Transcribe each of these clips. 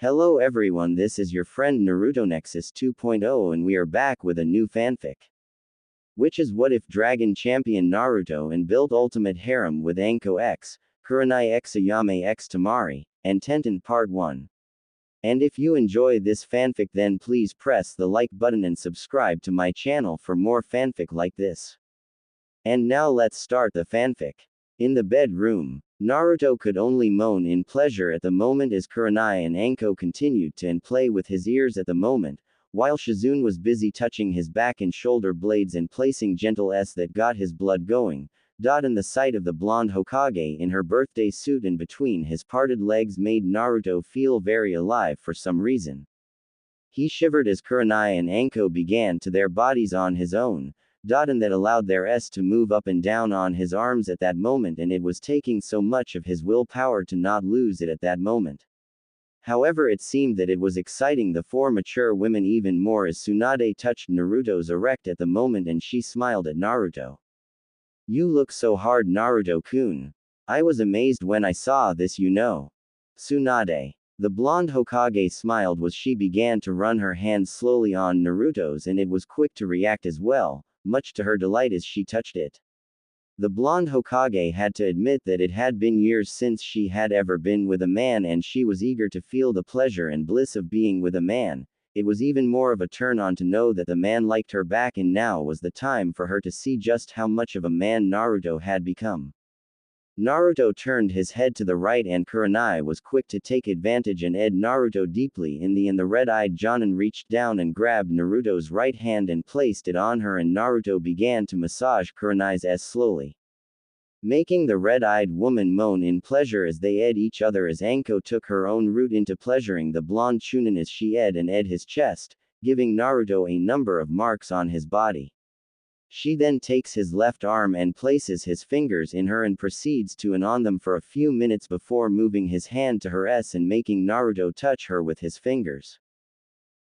Hello everyone, this is your friend Naruto Nexus 2.0 and we are back with a new fanfic. Which is What If Dragon Champion Naruto and Built Ultimate Harem with Anko X, Kurenai X Ayame X Temari, and Tenten Part 1. And if you enjoy this fanfic then please press the like button and subscribe to my channel for more fanfic like this. And now let's start the fanfic. In the bedroom, Naruto could only moan in pleasure at the moment as Kurenai and Anko continued to play with his ears at the moment, while Shizune was busy touching his back and shoulder blades and placing gentle s that got his blood going. And the sight of the blonde Hokage in her birthday suit and between his parted legs made Naruto feel very alive for some reason. He shivered as Kurenai and Anko began to their bodies on his own. And that allowed their s to move up and down on his arms at that moment, and it was taking so much of his willpower to not lose it at that moment. However, it seemed that it was exciting the four mature women even more as Tsunade touched Naruto's erect at the moment and she smiled at Naruto. "You look so hard, Naruto-kun. I was amazed when I saw this, you know." Tsunade. The blonde Hokage smiled as she began to run her hands slowly on Naruto's, and it was quick to react as well, much to her delight as she touched it. The blonde Hokage had to admit that it had been years since she had ever been with a man, and she was eager to feel the pleasure and bliss of being with a man. It was even more of a turn on to know that the man liked her back, and now was the time for her to see just how much of a man Naruto had become. Naruto turned his head to the right and Kurenai was quick to take advantage and ed Naruto deeply in the red-eyed Jonin reached down and grabbed Naruto's right hand and placed it on her, and Naruto began to massage Kurenai's s slowly, making the red-eyed woman moan in pleasure as they ed each other as Anko took her own route into pleasuring the blonde Chunin as she ed his chest, giving Naruto a number of marks on his body. She then takes his left arm and places his fingers in her and proceeds to on them for a few minutes before moving his hand to her s and making Naruto touch her with his fingers.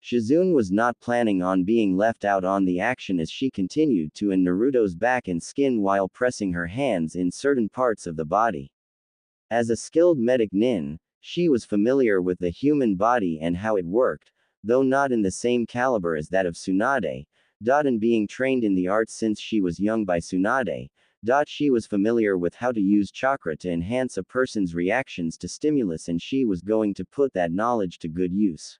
Shizune was not planning on being left out on the action as she continued to Naruto's back and skin while pressing her hands in certain parts of the body. As a skilled medic nin, she was familiar with the human body and how it worked, though not in the same caliber as that of Tsunade. And being trained in the arts since she was young by Tsunade, she was familiar with how to use chakra to enhance a person's reactions to stimulus, and she was going to put that knowledge to good use.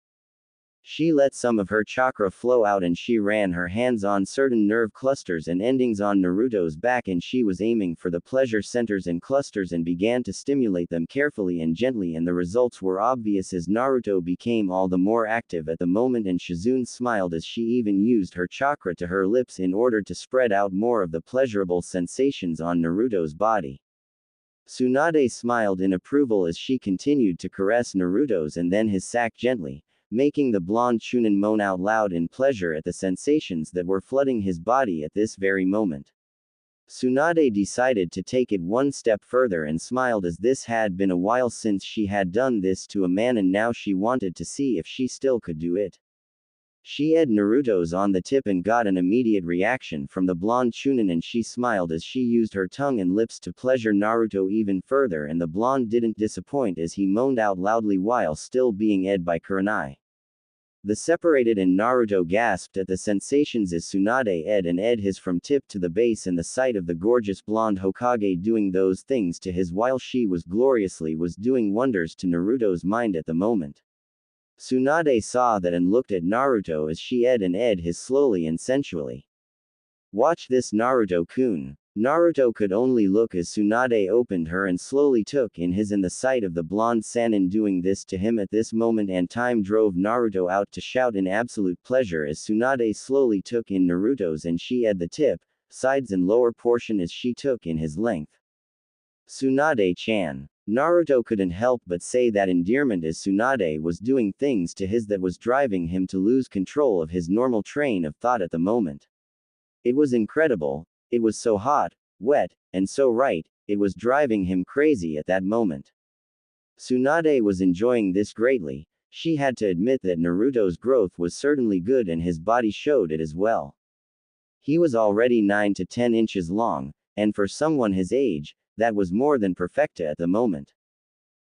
She let some of her chakra flow out and she ran her hands on certain nerve clusters and endings on Naruto's back, and she was aiming for the pleasure centers and clusters and began to stimulate them carefully and gently, and the results were obvious as Naruto became all the more active at the moment, and Shizune smiled as she even used her chakra to her lips in order to spread out more of the pleasurable sensations on Naruto's body. Tsunade smiled in approval as she continued to caress Naruto's and then his sack gently, making the blonde Chunin moan out loud in pleasure at the sensations that were flooding his body at this very moment. Tsunade decided to take it one step further and smiled as this had been a while since she had done this to a man, and now she wanted to see if she still could do it. She ed Naruto's on the tip and got an immediate reaction from the blonde Chunin, and she smiled as she used her tongue and lips to pleasure Naruto even further, and the blonde didn't disappoint as he moaned out loudly while still being ed by Kurenai. The separated and Naruto gasped at the sensations as Tsunade ed his from tip to the base, and the sight of the gorgeous blonde Hokage doing those things to his while she was doing wonders to Naruto's mind at the moment. Tsunade saw that and looked at Naruto as she ed his slowly and sensually. "Watch this, Naruto-kun." Naruto could only look as Tsunade opened her and slowly took in his, and the sight of the blonde Sannin doing this to him at this moment and time drove Naruto out to shout in absolute pleasure as Tsunade slowly took in Naruto's and she ed the tip, sides and lower portion as she took in his length. "Tsunade-chan." Naruto couldn't help but say that endearment as Tsunade was doing things to his that was driving him to lose control of his normal train of thought at the moment. It was incredible, it was so hot, wet, and so right, it was driving him crazy at that moment. Tsunade was enjoying this greatly. She had to admit that Naruto's growth was certainly good and his body showed it as well. He was already 9 to 10 inches long, and for someone his age, that was more than perfecta at the moment.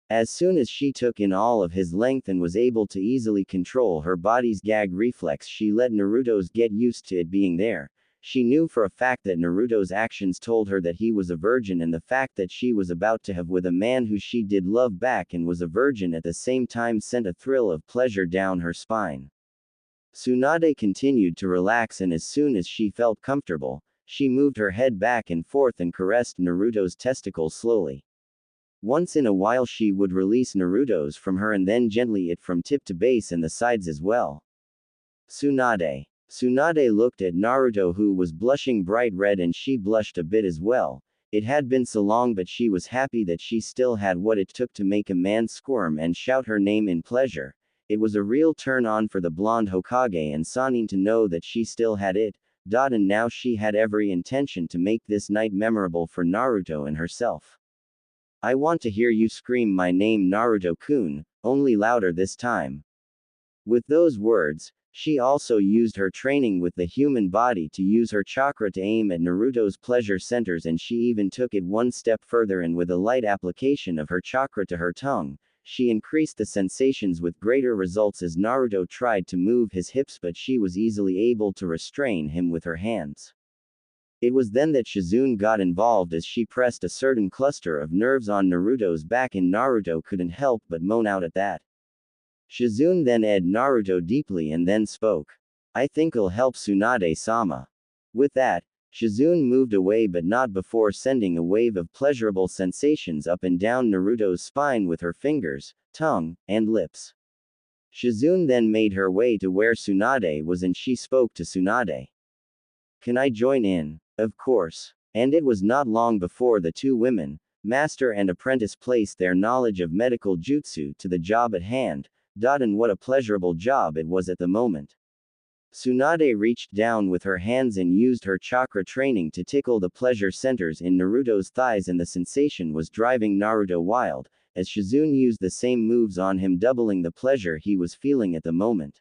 As soon as she took in all of his length and was able to easily control her body's gag reflex, she let Naruto's get used to it being there. She knew for a fact that Naruto's actions told her that he was a virgin, and the fact that she was about to have with a man who she did love back and was a virgin at the same time sent a thrill of pleasure down her spine. Tsunade continued to relax, and as soon as she felt comfortable, she moved her head back and forth and caressed Naruto's testicles slowly. Once in a while she would release Naruto's from her and then gently it from tip to base and the sides as well. Tsunade. Tsunade looked at Naruto, who was blushing bright red, and she blushed a bit as well. It had been so long, but she was happy that she still had what it took to make a man squirm and shout her name in pleasure. It was a real turn on for the blonde Hokage and Sannin to know that she still had it, and now she had every intention to make this night memorable for Naruto and herself. I want to hear you scream my name, Naruto-kun, only louder this time. With those words, she also used her training with the human body to use her chakra to aim at Naruto's pleasure centers, and she even took it one step further, and with a light application of her chakra to her tongue, she increased the sensations with greater results as Naruto tried to move his hips, but she was easily able to restrain him with her hands. It was then that Shizune got involved as she pressed a certain cluster of nerves on Naruto's back, and Naruto couldn't help but moan out at that. Shizune then eyed Naruto deeply and then spoke. I think it'll help, Tsunade-sama. With that, Shizune moved away, but not before sending a wave of pleasurable sensations up and down Naruto's spine with her fingers, tongue, and lips. Shizune then made her way to where Tsunade was and she spoke to Tsunade. Can I join in? Of course. And it was not long before the two women, master and apprentice, placed their knowledge of medical jutsu to the job at hand, and what a pleasurable job it was at the moment. Tsunade reached down with her hands and used her chakra training to tickle the pleasure centers in Naruto's thighs, and the sensation was driving Naruto wild, as Shizune used the same moves on him, doubling the pleasure he was feeling at the moment.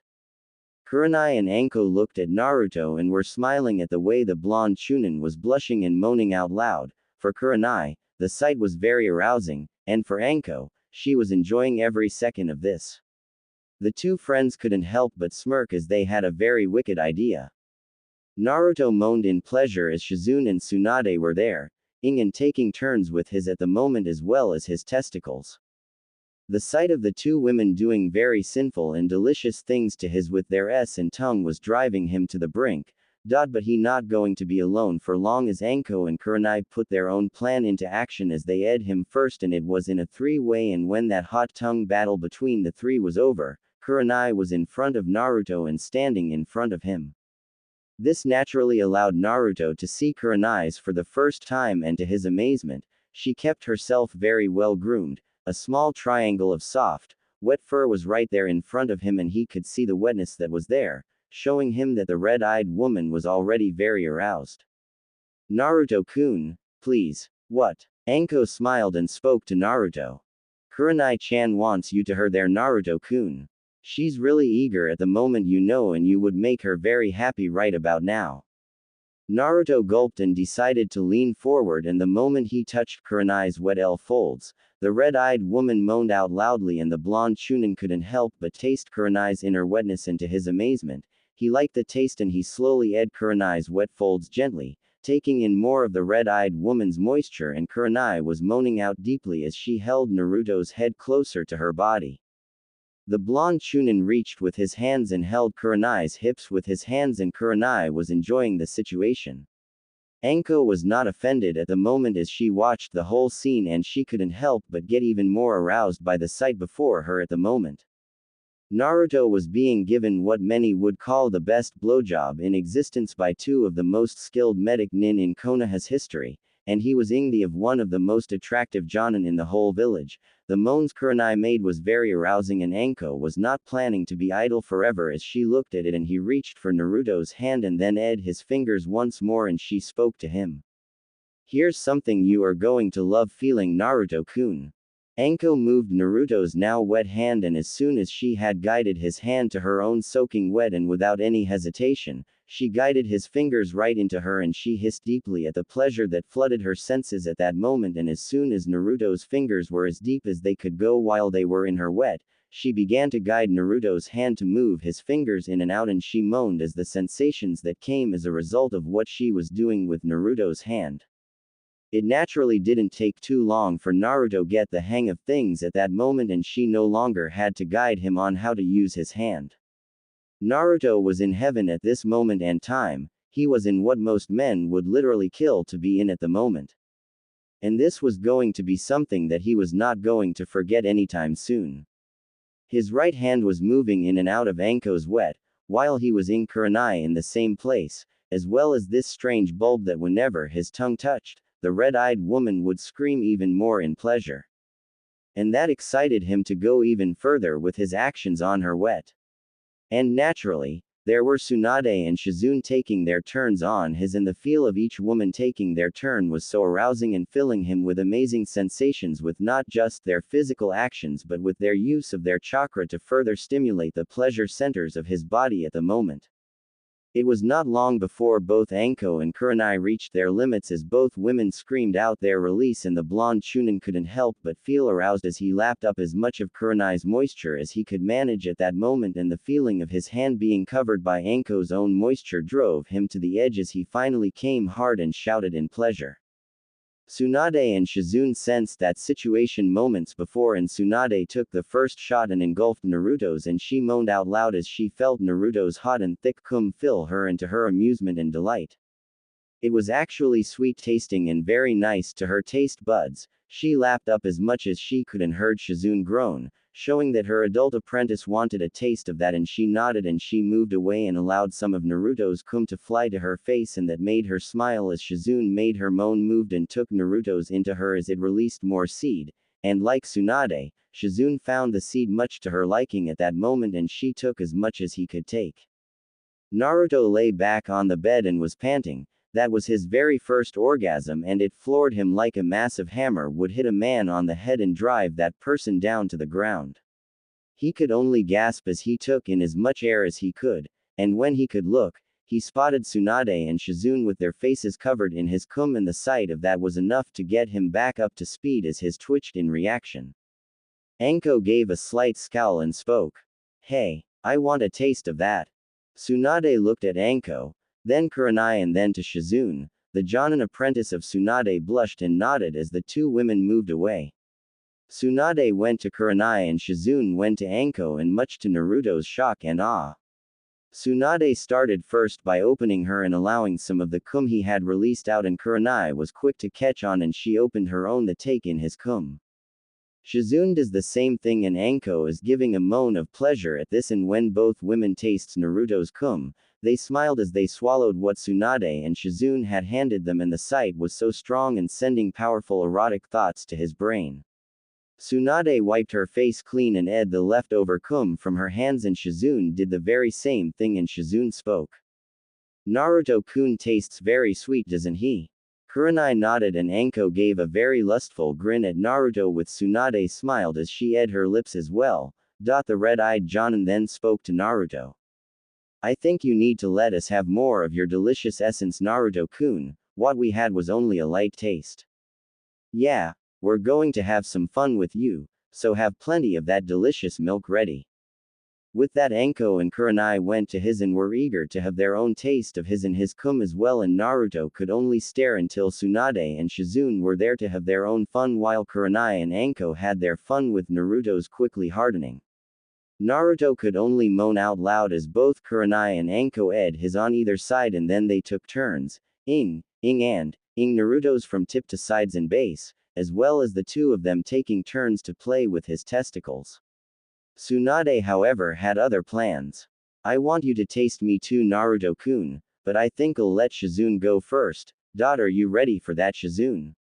Kurenai and Anko looked at Naruto and were smiling at the way the blonde Chunin was blushing and moaning out loud. For Kurenai, the sight was very arousing, and for Anko, she was enjoying every second of this. The two friends couldn't help but smirk as they had a very wicked idea. Naruto moaned in pleasure as Shizune and Tsunade were there, and taking turns with his at the moment as well as his testicles. The sight of the two women doing very sinful and delicious things to his with their s and tongue was driving him to the brink, but he not going to be alone for long, as Anko and Kurenai put their own plan into action as they eyed him first, and it was in a three-way, and when that hot tongue battle between the three was over, Kurenai was in front of Naruto and standing in front of him. This naturally allowed Naruto to see Kurenai's for the first time, and to his amazement, she kept herself very well groomed. A small triangle of soft, wet fur was right there in front of him, and he could see the wetness that was there, showing him that the red-eyed woman was already very aroused. Naruto-kun, please. What? Anko smiled and spoke to Naruto. Kurenai-chan wants you to her there, Naruto-kun. She's really eager at the moment, you know, and you would make her very happy right about now. Naruto gulped and decided to lean forward, and the moment he touched Kurenai's wet folds, the red-eyed woman moaned out loudly, and the blonde Chunin couldn't help but taste Kurenai's inner wetness, and to his amazement, he liked the taste, and he slowly eyed Kurenai's wet folds gently, taking in more of the red-eyed woman's moisture, and Kurenai was moaning out deeply as she held Naruto's head closer to her body. The blonde Chunin reached with his hands and held Kurenai's hips with his hands, and Kurenai was enjoying the situation. Anko was not offended at the moment as she watched the whole scene, and she couldn't help but get even more aroused by the sight before her at the moment. Naruto was being given what many would call the best blowjob in existence by two of the most skilled medic nin in Konoha's history, and he was the of one of the most attractive jonin in the whole village. The moans Kurenai made was very arousing, and Anko was not planning to be idle forever as she looked at it, and he reached for Naruto's hand and then eyed his fingers once more, and she spoke to him. Here's something you are going to love feeling, Naruto-kun. Anko moved Naruto's now wet hand, and as soon as she had guided his hand to her own soaking wet and without any hesitation, she guided his fingers right into her, and she hissed deeply at the pleasure that flooded her senses at that moment. And as soon as Naruto's fingers were as deep as they could go while they were in her wet, she began to guide Naruto's hand to move his fingers in and out, and she moaned as the sensations that came as a result of what she was doing with Naruto's hand. It naturally didn't take too long for Naruto get the hang of things at that moment, and she no longer had to guide him on how to use his hand. Naruto was in heaven at this moment and time. He was in what most men would literally kill to be in at the moment. And this was going to be something that he was not going to forget anytime soon. His right hand was moving in and out of Anko's wet, while he was in Kurenai in the same place, as well as this strange bulb that whenever his tongue touched, the red-eyed woman would scream even more in pleasure. And that excited him to go even further with his actions on her wet. And naturally, there were Tsunade and Shizune taking their turns on his, and the feel of each woman taking their turn was so arousing and filling him with amazing sensations, with not just their physical actions but with their use of their chakra to further stimulate the pleasure centers of his body at the moment. It was not long before both Anko and Kurenai reached their limits as both women screamed out their release, and the blonde Chunin couldn't help but feel aroused as he lapped up as much of Kurenai's moisture as he could manage at that moment, and the feeling of his hand being covered by Anko's own moisture drove him to the edge as he finally came hard and shouted in pleasure. Tsunade and Shizune sensed that situation moments before, and Tsunade took the first shot and engulfed Naruto's, and she moaned out loud as she felt Naruto's hot and thick cum fill her, and to her amusement and delight, it was actually sweet tasting and very nice to her taste buds. She lapped up as much as she could and heard Shizune groan, showing that her adult apprentice wanted a taste of that, and she nodded and she moved away and allowed some of Naruto's cum to fly to her face, and that made her smile as Shizune made her moan, moved and took Naruto's into her as it released more seed, and like Tsunade, Shizune found the seed much to her liking at that moment, and she took as much as he could take. Naruto lay back on the bed and was panting. That was his very first orgasm, and it floored him like a massive hammer would hit a man on the head and drive that person down to the ground. He could only gasp as he took in as much air as he could, and when he could look, he spotted Tsunade and Shizune with their faces covered in his cum, and the sight of that was enough to get him back up to speed as his twitched in reaction. Anko gave a slight scowl and spoke. "Hey, I want a taste of that." Tsunade looked at Anko, then Kurenai, and then to Shizune. The Jonin apprentice of Tsunade blushed and nodded as the two women moved away. Tsunade went to Kurenai and Shizune went to Anko, and much to Naruto's shock and awe, Tsunade started first by opening her and allowing some of the cum he had released out, and Kurenai was quick to catch on and she opened her own to take in his cum. Shizune does the same thing, and Anko is giving a moan of pleasure at this, and when both women tastes Naruto's cum, they smiled as they swallowed what Tsunade and Shizune had handed them, and the sight was so strong and sending powerful erotic thoughts to his brain. Tsunade wiped her face clean and ate the leftover cum from her hands, and Shizune did the very same thing, and Shizune spoke. "Naruto-kun tastes very sweet, doesn't he?" Kurenai nodded and Anko gave a very lustful grin at Naruto, with Tsunade smiled as she ate her lips as well. The red-eyed Jonin then spoke to Naruto. "I think you need to let us have more of your delicious essence, Naruto-kun. What we had was only a light taste. Yeah, we're going to have some fun with you, so have plenty of that delicious milk ready." With that, Anko and Kurenai went to his and were eager to have their own taste of his and his cum as well, and Naruto could only stare until Tsunade and Shizune were there to have their own fun, while Kurenai and Anko had their fun with Naruto's quickly hardening. Naruto could only moan out loud as both Kurenai and Anko ed his on either side, and then they took turns, ing Naruto's from tip to sides and base, as well as the two of them taking turns to play with his testicles. Tsunade, however, had other plans. "I want you to taste me too, Naruto-kun, but I think I'll let Shizune go first. Are you ready for that, Shizune?"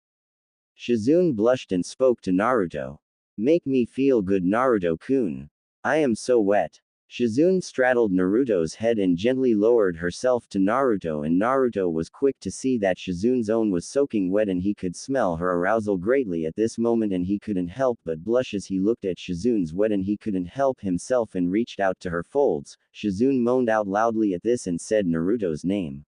Shizune blushed and spoke to Naruto. "Make me feel good, Naruto-kun. I am so wet." Shizune straddled Naruto's head and gently lowered herself to Naruto, and Naruto was quick to see that Shizune's own was soaking wet, and he could smell her arousal greatly at this moment, and he couldn't help but blush as he looked at Shizune's wet, and he couldn't help himself and reached out to her folds. Shizune moaned out loudly at this and said Naruto's name.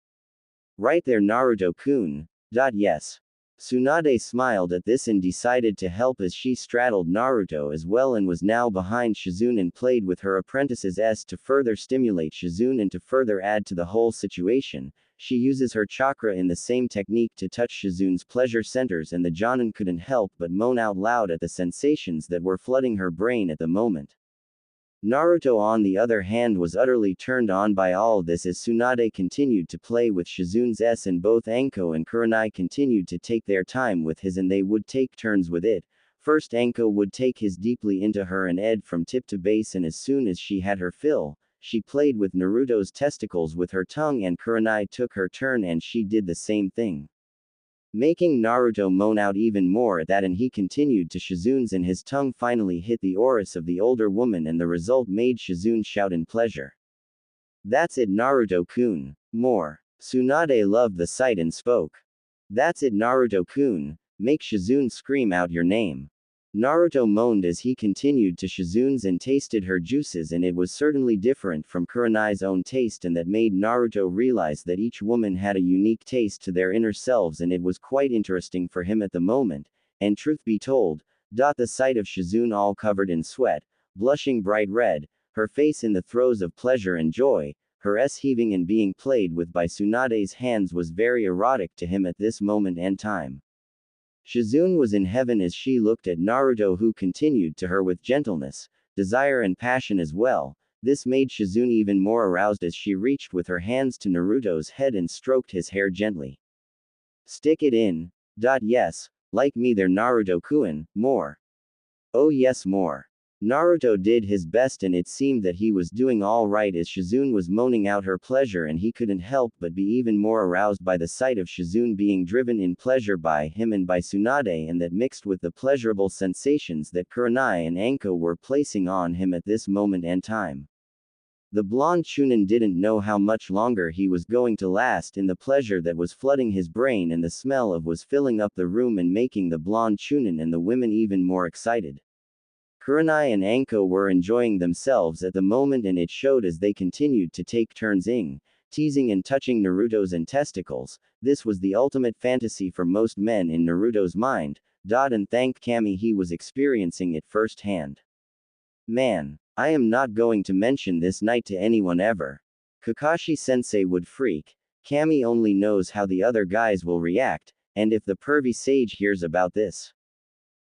Right there, Naruto-kun. Yes. Tsunade smiled at this and decided to help as she straddled Naruto as well and was now behind Shizune and played with her apprentices to further stimulate Shizune and to further add to the whole situation. She uses her chakra in the same technique to touch Shizune's pleasure centers, and the Jonin couldn't help but moan out loud at the sensations that were flooding her brain at the moment. Naruto, on the other hand, was utterly turned on by all this as Tsunade continued to play with Shizune's and both Anko and Kurenai continued to take their time with his, and they would take turns with it. First, Anko would take his deeply into her and Ed from tip to base, and as soon as she had her fill, she played with Naruto's testicles with her tongue, and Kurenai took her turn and she did the same thing, making Naruto moan out even more at that, and he continued to Shizune's and his tongue finally hit the oris of the older woman, and the result made Shizune shout in pleasure. That's it, Naruto-kun. More. Tsunade loved the sight and spoke. That's it, Naruto-kun. Make Shizune scream out your name. Naruto moaned as he continued to Shizune's and tasted her juices, and it was certainly different from Kurenai's own taste, and that made Naruto realize that each woman had a unique taste to their inner selves, and it was quite interesting for him at the moment. And truth be told, the sight of Shizune all covered in sweat, blushing bright red, her face in the throes of pleasure and joy, her heaving and being played with by Tsunade's hands was very erotic to him at this moment and time. Shizune was in heaven as she looked at Naruto, who continued to her with gentleness, desire and passion as well. This made Shizune even more aroused as she reached with her hands to Naruto's head and stroked his hair gently. Stick it in. Yes, like me there, Naruto-kun, more. Oh yes, more. Naruto did his best, and it seemed that he was doing all right as Shizune was moaning out her pleasure, and he couldn't help but be even more aroused by the sight of Shizune being driven in pleasure by him and by Tsunade, and that mixed with the pleasurable sensations that Kurenai and Anko were placing on him at this moment and time. The blonde Chunin didn't know how much longer he was going to last in the pleasure that was flooding his brain, and the smell of was filling up the room and making the blonde Chunin and the women even more excited. Kurenai and Anko were enjoying themselves at the moment, and it showed as they continued to take turns teasing and touching Naruto's testicles. This was the ultimate fantasy for most men in Naruto's mind, and thank Kami he was experiencing it firsthand. Man, I am not going to mention this night to anyone ever. Kakashi-sensei would freak. Kami only knows how the other guys will react, and if the pervy sage hears about this,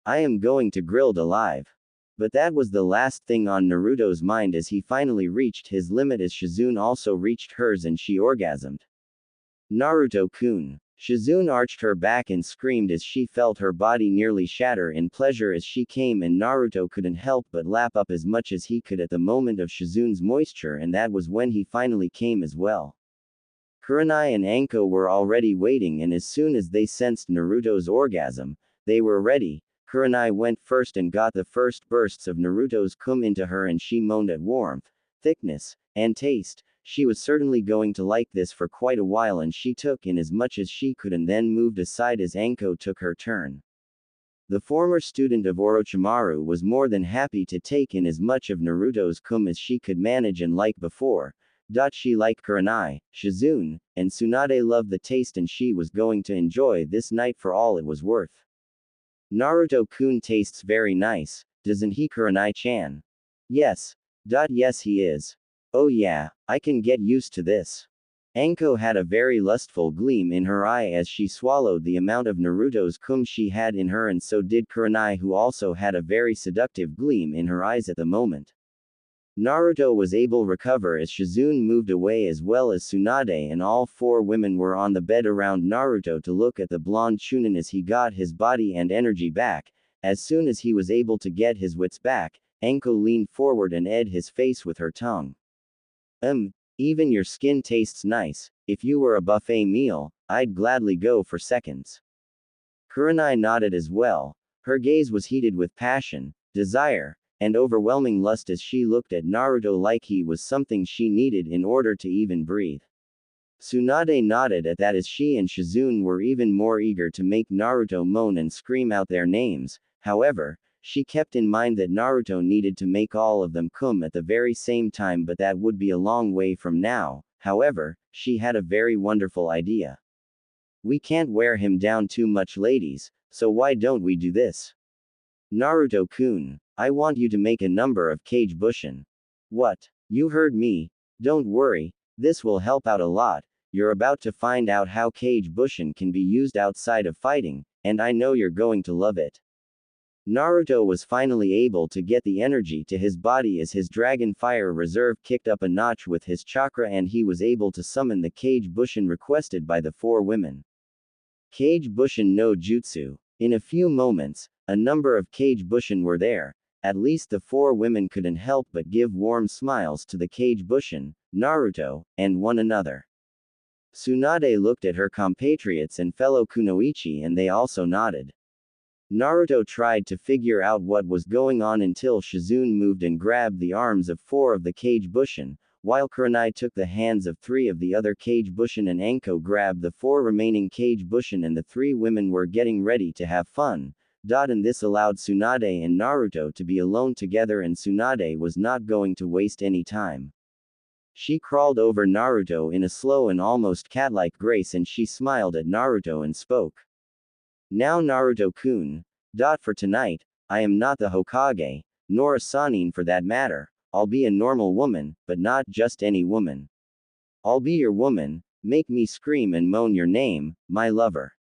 I am going to grilled alive. But that was the last thing on Naruto's mind as he finally reached his limit as Shizune also reached hers and she orgasmed. Naruto-kun. Shizune arched her back and screamed as she felt her body nearly shatter in pleasure as she came, and Naruto couldn't help but lap up as much as he could at the moment of Shizune's moisture, and that was when he finally came as well. Kurenai and Anko were already waiting, and as soon as they sensed Naruto's orgasm, they were ready. Kurenai went first and got the first bursts of Naruto's cum into her, and she moaned at warmth, thickness, and taste. She was certainly going to like this for quite a while, and she took in as much as she could and then moved aside as Anko took her turn. The former student of Orochimaru was more than happy to take in as much of Naruto's cum as she could manage, and like before, she liked Kurenai, Shizune, and Tsunade loved the taste, and she was going to enjoy this night for all it was worth. Naruto-kun tastes very nice, doesn't he, Kurenai-chan? Yes. Yes he is. Oh yeah, I can get used to this. Anko had a very lustful gleam in her eye as she swallowed the amount of Naruto's cum she had in her, and so did Kurenai, who also had a very seductive gleam in her eyes at the moment. Naruto was able to recover as Shizune moved away as well as Tsunade, and all four women were on the bed around Naruto to look at the blonde Chunin as he got his body and energy back. As soon as he was able to get his wits back, Anko leaned forward and ed his face with her tongue. Even your skin tastes nice. If you were a buffet meal, I'd gladly go for seconds. Kurenai nodded as well. Her gaze was heated with passion, desire, and overwhelming lust as she looked at Naruto like he was something she needed in order to even breathe. Tsunade nodded at that as she and Shizune were even more eager to make Naruto moan and scream out their names. However, she kept in mind that Naruto needed to make all of them come at the very same time, but that would be a long way from now. However, she had a very wonderful idea. We can't wear him down too much, ladies, so why don't we do this? Naruto-kun, I want you to make a number of Kage Bushin. What? You heard me. Don't worry, this will help out a lot. You're about to find out how Kage Bushin can be used outside of fighting, and I know you're going to love it. Naruto was finally able to get the energy to his body as his Dragon Fire Reserve kicked up a notch with his chakra, and he was able to summon the Kage Bushin requested by the 4 women. Kage Bushin no Jutsu. In a few moments, a number of Kage Bushin were there. At least the 4 women couldn't help but give warm smiles to the Kage Bushin, Naruto, and one another. Tsunade looked at her compatriots and fellow kunoichi and they also nodded. Naruto tried to figure out what was going on until Shizune moved and grabbed the arms of 4 of the Kage Bushin, while Kurenai took the hands of 3 of the other Kage Bushin and Anko grabbed the 4 remaining Kage Bushin, and the 3 women were getting ready to have fun. And this allowed Tsunade and Naruto to be alone together, and Tsunade was not going to waste any time. She crawled over Naruto in a slow and almost cat-like grace and she smiled at Naruto and spoke. Now Naruto-kun, for tonight, I am not the Hokage, nor a Sannin for that matter. I'll be a normal woman, but not just any woman. I'll be your woman, make me scream and moan your name, my lover.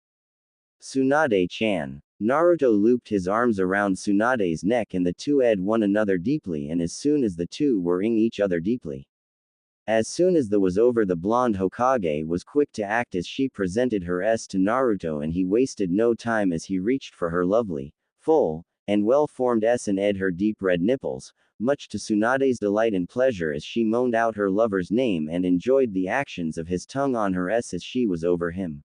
Tsunade-chan. Naruto looped his arms around Tsunade's neck and the two eyed one another deeply, and as soon as the two were in each other deeply. As soon as that was over, the blonde Hokage was quick to act as she presented her S to Naruto, and he wasted no time as he reached for her lovely, full, and well-formed S and ed her deep red nipples, much to Tsunade's delight and pleasure as she moaned out her lover's name and enjoyed the actions of his tongue on her S as she was over him.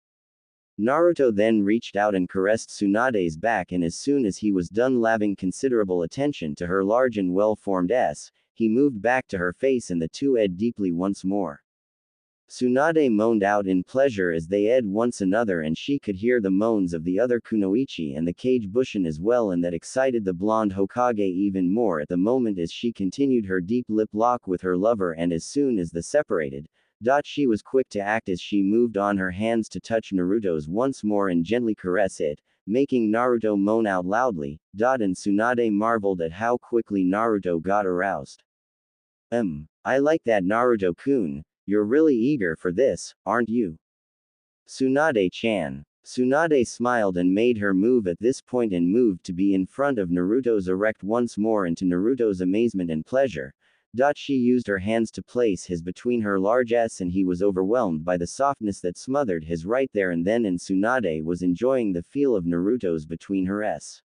Naruto then reached out and caressed Tsunade's back, and as soon as he was done laving considerable attention to her large and well-formed S, he moved back to her face and the two ed deeply once more. Tsunade moaned out in pleasure as they ed once another, and she could hear the moans of the other kunoichi and the Kage Bushin as well, and that excited the blonde Hokage even more at the moment as she continued her deep lip lock with her lover, and as soon as they separated, she was quick to act as she moved on her hands to touch Naruto's once more and gently caress it, making Naruto moan out loudly. And Tsunade marveled at how quickly Naruto got aroused. I like that, Naruto-kun, you're really eager for this, aren't you? Tsunade-chan. Tsunade smiled and made her move at this point and moved to be in front of Naruto's erect once more, and to Naruto's amazement and pleasure. She used her hands to place his between her large S, and he was overwhelmed by the softness that smothered his right there and then, and Tsunade was enjoying the feel of Naruto's between her S.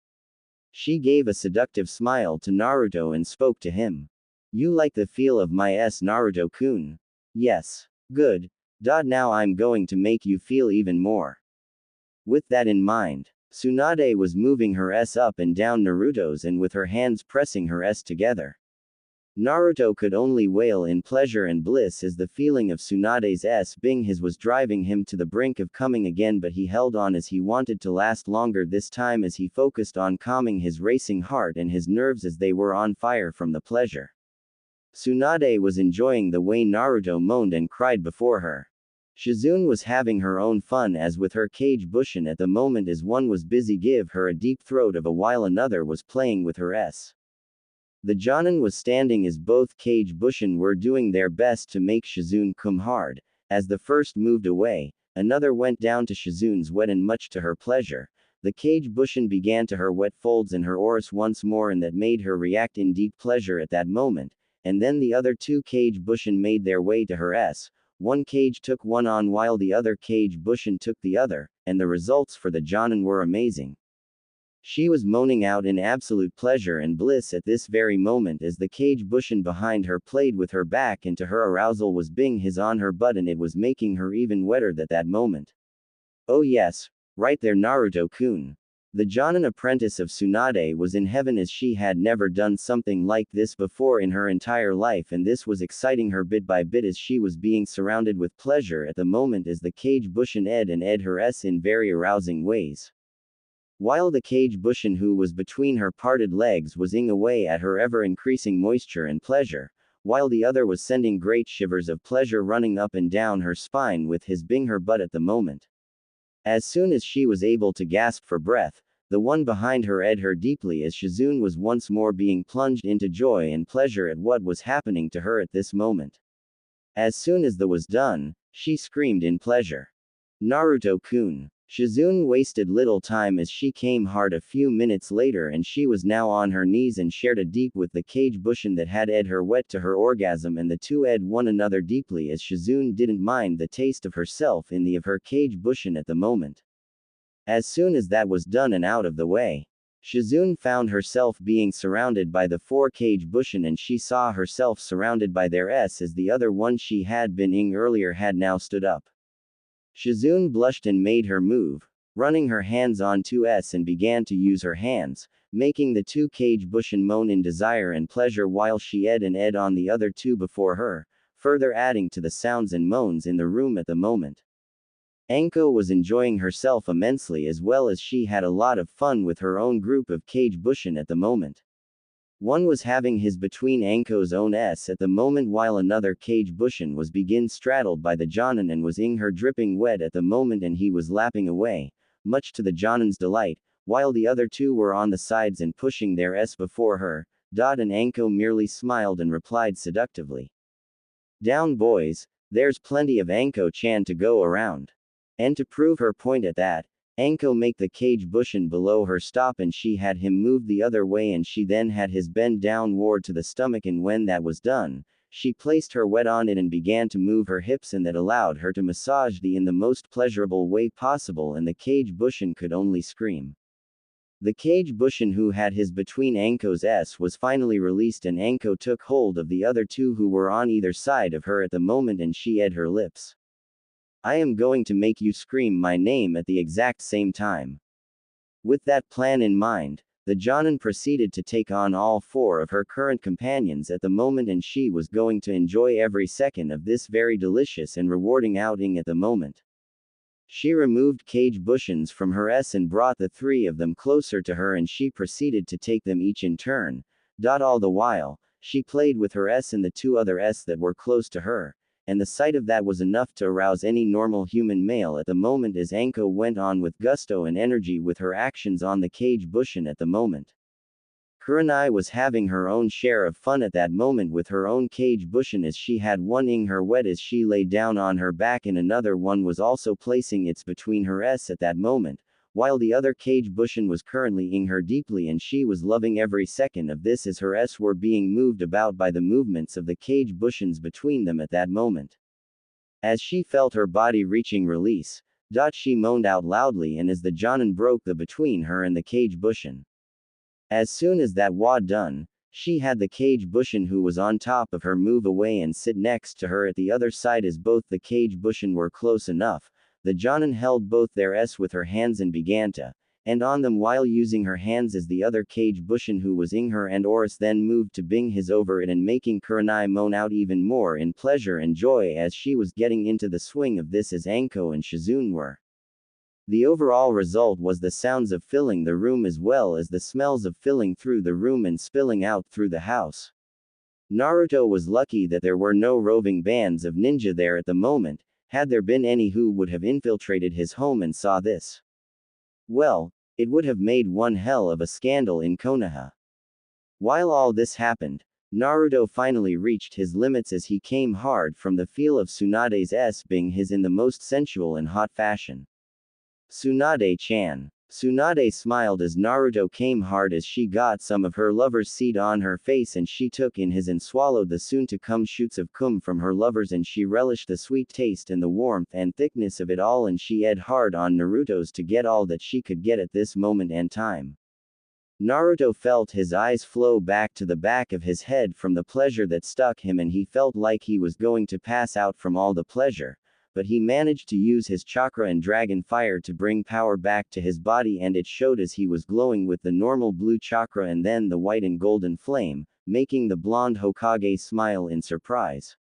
She gave a seductive smile to Naruto and spoke to him. You like the feel of my S, Naruto-kun? Yes. Good. Now I'm going to make you feel even more. With that in mind, Tsunade was moving her S up and down Naruto's and with her hands pressing her S together. Naruto could only wail in pleasure and bliss as the feeling of Tsunade's S being his was driving him to the brink of coming again, but he held on as he wanted to last longer this time as he focused on calming his racing heart and his nerves as they were on fire from the pleasure. Tsunade was enjoying the way Naruto moaned and cried before her. Shizune was having her own fun as with her Kage Bushin at the moment, as one was busy give her a deep throat of a while another was playing with her S. The Jonin was standing as both Kage Bushin were doing their best to make Shizune come hard. As the first moved away, another went down to Shizune's wet, and much to her pleasure, the Kage Bushin began to her wet folds in her oris once more, and that made her react in deep pleasure at that moment. And then the other two Kage Bushin made their way to her S. One Kage took one on while the other Kage Bushin took the other, and the results for the Jonin were amazing. She was moaning out in absolute pleasure and bliss at this very moment as the Kage Bushin behind her played with her back, and to her arousal was being his on her butt, and it was making her even wetter at that moment. Oh yes, right there, Naruto-kun. The Jonin apprentice of Tsunade was in heaven as she had never done something like this before in her entire life, and this was exciting her bit by bit as she was being surrounded with pleasure at the moment as the cage bushin ed her s in very arousing ways. While the cage bushin who was between her parted legs was ing away at her ever-increasing moisture and pleasure, while the other was sending great shivers of pleasure running up and down her spine with his bing her butt at the moment. As soon as she was able to gasp for breath, the one behind her ed her deeply as Shizune was once more being plunged into joy and pleasure at what was happening to her at this moment. As soon as the was done, she screamed in pleasure. Naruto-kun. Shizune wasted little time as she came hard a few minutes later and she was now on her knees and shared a deep with the cage bushin that had ed her wet to her orgasm, and the two ed one another deeply as Shizune didn't mind the taste of herself in the of her cage bushin at the moment. As soon as that was done and out of the way, Shizune found herself being surrounded by the four cage bushin and she saw herself surrounded by their s as the other one she had been ing earlier had now stood up. Shizune blushed and made her move, running her hands on 2s and began to use her hands, making the two cage bushin moan in desire and pleasure while she ed on the other two before her, further adding to the sounds and moans in the room at the moment. Anko was enjoying herself immensely as well as she had a lot of fun with her own group of cage bushin at the moment. One was having his between Anko's own s at the moment while another cage bushin was begin straddled by the Jonin and was ing her dripping wet at the moment and he was lapping away, much to the Jonin's delight, while the other two were on the sides and pushing their s before her. And Anko merely smiled and replied seductively. Down boys, there's plenty of Anko-chan to go around. And to prove her point at that, Anko make the cage bushin below her stop and she had him move the other way and she then had his bend downward to the stomach, and when that was done, she placed her wet on it and began to move her hips, and that allowed her to massage the in the most pleasurable way possible, and the cage bushin could only scream. The cage bushin who had his between Anko's s was finally released and Anko took hold of the other two who were on either side of her at the moment and she ed her lips. I am going to make you scream my name at the exact same time. With that plan in mind, the Jonin proceeded to take on all four of her current companions at the moment, and she was going to enjoy every second of this very delicious and rewarding outing at the moment. She removed cage bushins from her s and brought the three of them closer to her and she proceeded to take them each in turn. All the while, she played with her s and the two other s that were close to her, and the sight of that was enough to arouse any normal human male at the moment as Anko went on with gusto and energy with her actions on the cage bushin at the moment. Kurenai was having her own share of fun at that moment with her own cage bushin as she had one ing her wet as she lay down on her back and another one was also placing its between her s at that moment, while the other cage bushin was currently ing her deeply and she was loving every second of this as her s were being moved about by the movements of the cage bushins between them at that moment. As she felt her body reaching release, she moaned out loudly, and as the Jonin broke the between her and the cage bushin. As soon as that was done, she had the cage bushin who was on top of her move away and sit next to her at the other side as both the cage bushin were close enough. The Jonin held both their s with her hands and began to and on them while using her hands as the other cage bushin who was ing her and Oris then moved to bing his over it and making Kurenai moan out even more in pleasure and joy as she was getting into the swing of this as Anko and Shizune were. The overall result was the sounds of filling the room as well as the smells of filling through the room and spilling out through the house. Naruto was lucky that there were no roving bands of ninja there at the moment. Had there been any who would have infiltrated his home and saw this, well, it would have made one hell of a scandal in Konoha. While all this happened, Naruto finally reached his limits as he came hard from the feel of Tsunade's s being his in the most sensual and hot fashion. Tsunade-chan. Tsunade smiled as Naruto came hard as she got some of her lover's seed on her face and she took in his and swallowed the soon-to-come shoots of cum from her lovers, and she relished the sweet taste and the warmth and thickness of it all, and she ed hard on Naruto's to get all that she could get at this moment and time. Naruto felt his eyes flow back to the back of his head from the pleasure that stuck him, and he felt like he was going to pass out from all the pleasure. but he managed to use his chakra and dragon fire to bring power back to his body, and it showed as he was glowing with the normal blue chakra and then the white and golden flame, making the blonde Hokage smile in surprise.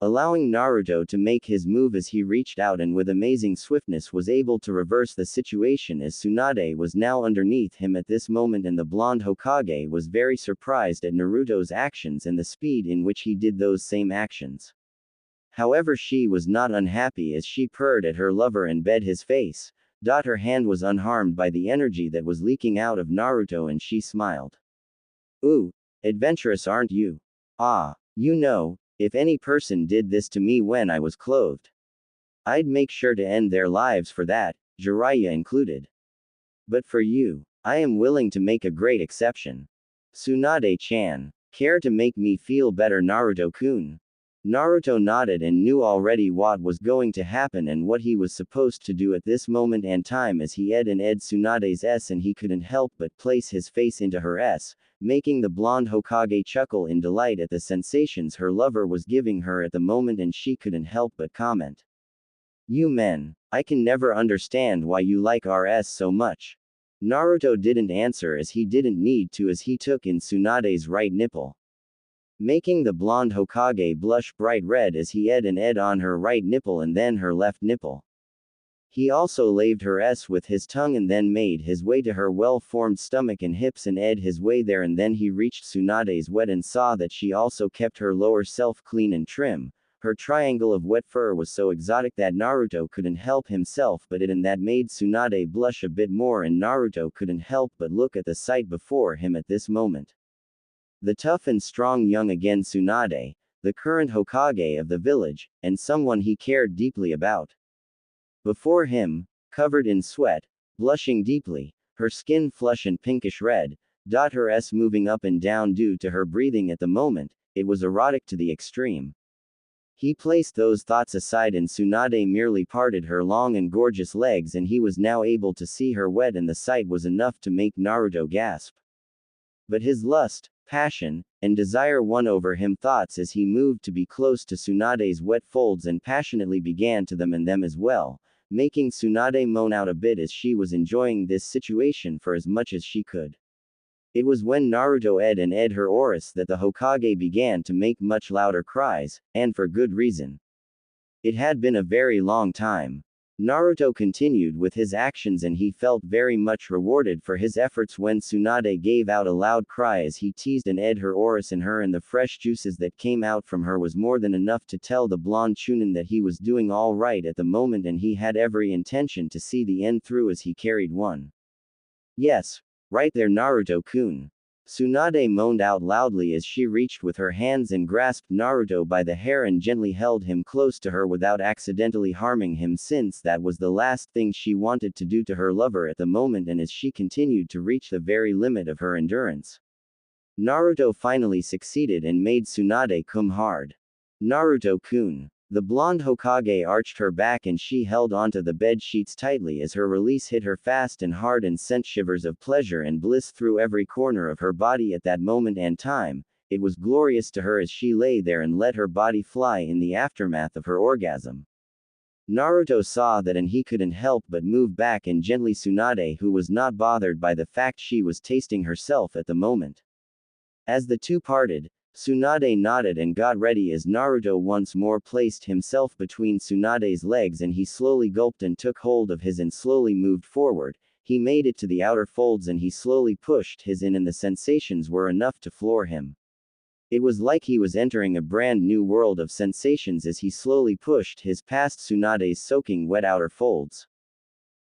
Allowing Naruto to make his move as he reached out and with amazing swiftness was able to reverse the situation, as Tsunade was now underneath him at this moment, and the blonde Hokage was very surprised at Naruto's actions and the speed in which he did those same actions. However, she was not unhappy as she purred at her lover and bed his face. Her hand was unharmed by the energy that was leaking out of Naruto and she smiled. Ooh, adventurous aren't you? Ah, you know, if any person did this to me when I was clothed, I'd make sure to end their lives for that, Jiraiya included. But for you, I am willing to make a great exception. Tsunade-chan, care to make me feel better, Naruto-kun? Naruto nodded and knew already what was going to happen and what he was supposed to do at this moment and time, as he ed Tsunade's S and he couldn't help but place his face into her S, making the blonde Hokage chuckle in delight at the sensations her lover was giving her at the moment, and she couldn't help but comment. You men, I can never understand why you like RS so much. Naruto didn't answer as he didn't need to, as he took in Tsunade's right nipple, making the blonde Hokage blush bright red as he ed on her right nipple and then her left nipple. He also laved her S with his tongue and then made his way to her well-formed stomach and hips and ed his way there, and then he reached Tsunade's wet and saw that she also kept her lower self clean and trim. Her triangle of wet fur was so exotic that Naruto couldn't help himself but it, and that made Tsunade blush a bit more, and Naruto couldn't help but look at the sight before him at this moment. The tough and strong young again Tsunade, the current Hokage of the village, and someone he cared deeply about. Before him, covered in sweat, blushing deeply, her skin flush and pinkish red, her S moving up and down due to her breathing at the moment, it was erotic to the extreme. He placed those thoughts aside and Tsunade merely parted her long and gorgeous legs, and he was now able to see her wet, and the sight was enough to make Naruto gasp. But his lust, passion, and desire won over him thoughts as he moved to be close to Tsunade's wet folds and passionately began to them and them as well, making Tsunade moan out a bit as she was enjoying this situation for as much as she could. It was when Naruto ed her Oris that the Hokage began to make much louder cries, and for good reason. It had been a very long time. Naruto continued with his actions and he felt very much rewarded for his efforts when Tsunade gave out a loud cry as he teased and ed her Oris in her, and the fresh juices that came out from her was more than enough to tell the blonde Chunin that he was doing all right at the moment, and he had every intention to see the end through as he carried one. Yes, right there, Naruto-kun. Tsunade moaned out loudly as she reached with her hands and grasped Naruto by the hair and gently held him close to her without accidentally harming him, since that was the last thing she wanted to do to her lover at the moment, and as she continued to reach the very limit of her endurance, Naruto finally succeeded and made Tsunade come hard. Naruto-kun. The blonde Hokage arched her back and she held onto the bed sheets tightly as her release hit her fast and hard and sent shivers of pleasure and bliss through every corner of her body at that moment and time. It was glorious to her as she lay there and let her body fly in the aftermath of her orgasm. Naruto saw that and he couldn't help but move back and gently Tsunade, who was not bothered by the fact she was tasting herself at the moment. As the two parted, Tsunade nodded and got ready as Naruto once more placed himself between Tsunade's legs and he slowly gulped and took hold of his and slowly moved forward. He made it to the outer folds and he slowly pushed his in, and the sensations were enough to floor him. It was like he was entering a brand new world of sensations as he slowly pushed his past Tsunade's soaking wet outer folds.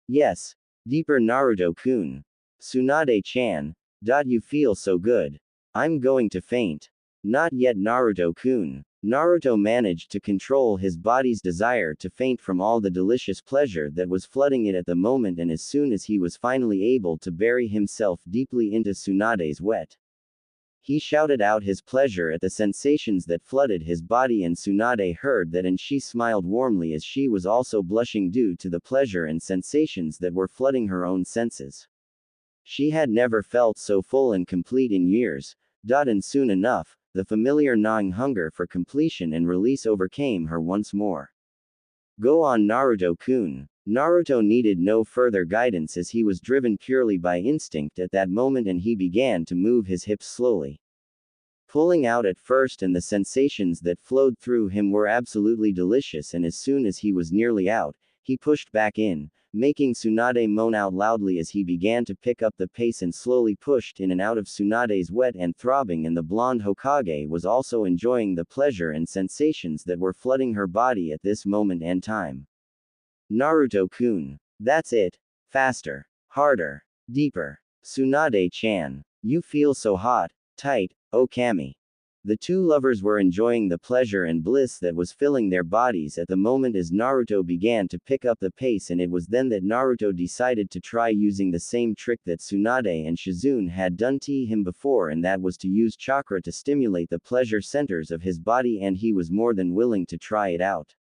Yes, deeper, Naruto-kun. Tsunade-chan. You feel so good. I'm going to faint. Not yet, Naruto-kun. Naruto managed to control his body's desire to faint from all the delicious pleasure that was flooding it at the moment, and as soon as he was finally able to bury himself deeply into Tsunade's wet, he shouted out his pleasure at the sensations that flooded his body, and Tsunade heard that and she smiled warmly as she was also blushing due to the pleasure and sensations that were flooding her own senses. She had never felt so full and complete in years. And soon enough, the familiar gnawing hunger for completion and release overcame her once more. Go on Naruto-kun. Naruto needed no further guidance as he was driven purely by instinct at that moment and he began to move his hips slowly. Pulling out at first and the sensations that flowed through him were absolutely delicious and as soon as he was nearly out, he pushed back in, making Tsunade moan out loudly as he began to pick up the pace and slowly pushed in and out of Tsunade's wet and throbbing and the blonde Hokage was also enjoying the pleasure and sensations that were flooding her body at this moment and time. Naruto-kun. That's it. Faster. Harder. Deeper. Tsunade-chan. You feel so hot. Tight. Oh Kami. The two lovers were enjoying the pleasure and bliss that was filling their bodies at the moment as Naruto began to pick up the pace and it was then that Naruto decided to try using the same trick that Tsunade and Shizune had done to him before and that was to use chakra to stimulate the pleasure centers of his body and he was more than willing to try it out.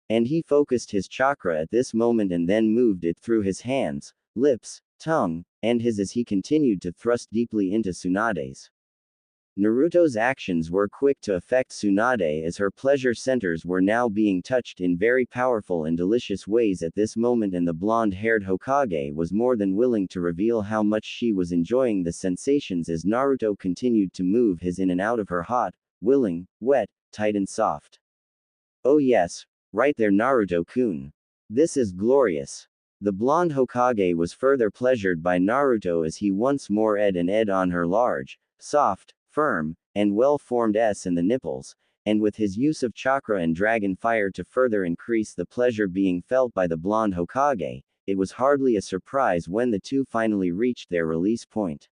And he focused his chakra at this moment and then moved it through his hands, lips, tongue, and his as he continued to thrust deeply into Tsunade's. Naruto's actions were quick to affect Tsunade as her pleasure centers were now being touched in very powerful and delicious ways at this moment and the blonde-haired Hokage was more than willing to reveal how much she was enjoying the sensations as Naruto continued to move his in and out of her hot, willing, wet, tight and soft. Oh yes. Right there Naruto-kun. This is glorious. The blonde Hokage was further pleasured by Naruto as he once more ed on her large, soft, firm, and well-formed S in the nipples, and with his use of chakra and dragon fire to further increase the pleasure being felt by the blonde Hokage, it was hardly a surprise when the two finally reached their release point.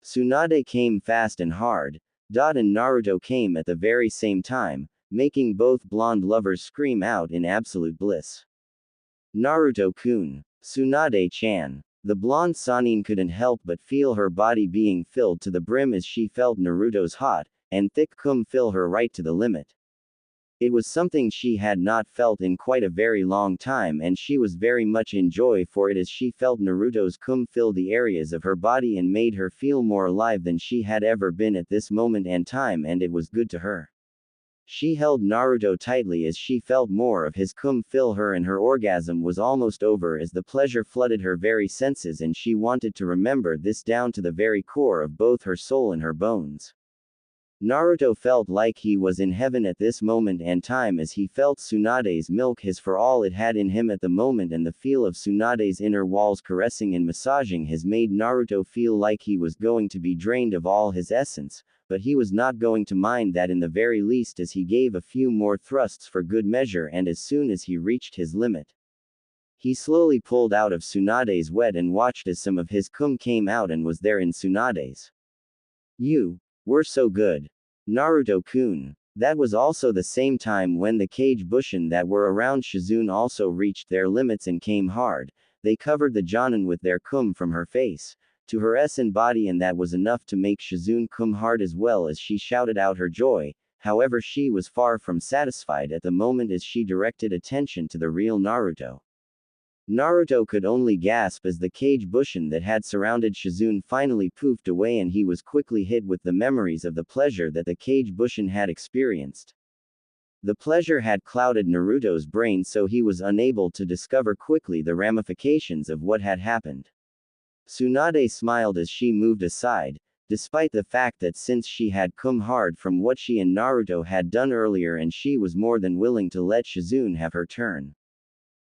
Tsunade came fast and hard, and Naruto came at the very same time, making both blonde lovers scream out in absolute bliss. Naruto-kun. Tsunade-chan. The blonde Sannin couldn't help but feel her body being filled to the brim as she felt Naruto's hot, and thick cum fill her right to the limit. It was something she had not felt in quite a very long time and she was very much in joy for it as she felt Naruto's cum fill the areas of her body and made her feel more alive than she had ever been at this moment and time and it was good to her. She held Naruto tightly as she felt more of his cum fill her and her orgasm was almost over as the pleasure flooded her very senses and she wanted to remember this down to the very core of both her soul and her bones. Naruto felt like he was in heaven at this moment and time as he felt Tsunade's milk his for all it had in him at the moment and the feel of Tsunade's inner walls caressing and massaging his made Naruto feel like he was going to be drained of all his essence. But he was not going to mind that in the very least as he gave a few more thrusts for good measure and as soon as he reached his limit. He slowly pulled out of Tsunade's wet and watched as some of his cum came out and was there in Tsunade's. You were so good. Naruto-kun. That was also the same time when the cage bushin that were around Shizune also reached their limits and came hard, they covered the Jonin with their cum from her face to her and body and that was enough to make Shizune cum hard as well as she shouted out her joy, however she was far from satisfied at the moment as she directed attention to the real Naruto. Naruto could only gasp as the cage bushin that had surrounded Shizune finally poofed away and he was quickly hit with the memories of the pleasure that the cage bushin had experienced. The pleasure had clouded Naruto's brain so he was unable to discover quickly the ramifications of what had happened. Tsunade smiled as she moved aside, despite the fact that since she had come hard from what she and Naruto had done earlier and she was more than willing to let Shizune have her turn.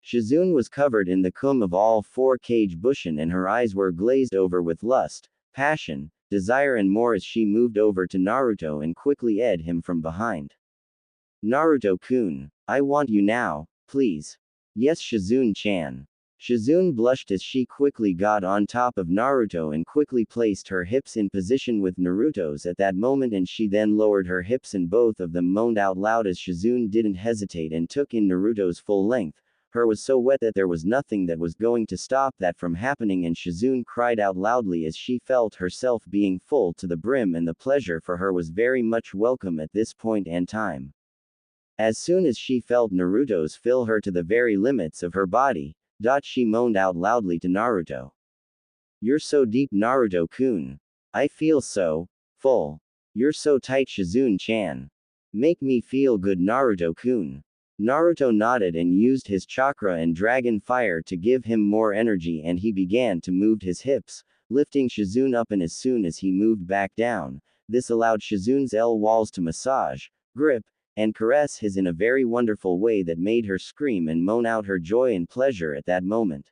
Shizune was covered in the cum of all four cage bushin and her eyes were glazed over with lust, passion, desire and more as she moved over to Naruto and quickly ed him from behind. Naruto-kun, I want you now, please. Yes Shizune-chan. Shizune blushed as she quickly got on top of Naruto and quickly placed her hips in position with Naruto's at that moment and she then lowered her hips and both of them moaned out loud as Shizune didn't hesitate and took in Naruto's full length. Her was so wet that there was nothing that was going to stop that from happening and Shizune cried out loudly as she felt herself being full to the brim and the pleasure for her was very much welcome at this point and time. As soon as she felt Naruto's fill her to the very limits of her body, she moaned out loudly to Naruto. You're so deep Naruto-kun. I feel so full. You're so tight Shizune-chan. Make me feel good Naruto-kun. Naruto nodded and used his chakra and dragon fire to give him more energy, and he began to move his hips, lifting Shizune up, and as soon as he moved back down, this allowed Shizune's L walls to massage, grip, and caress his in a very wonderful way that made her scream and moan out her joy and pleasure at that moment.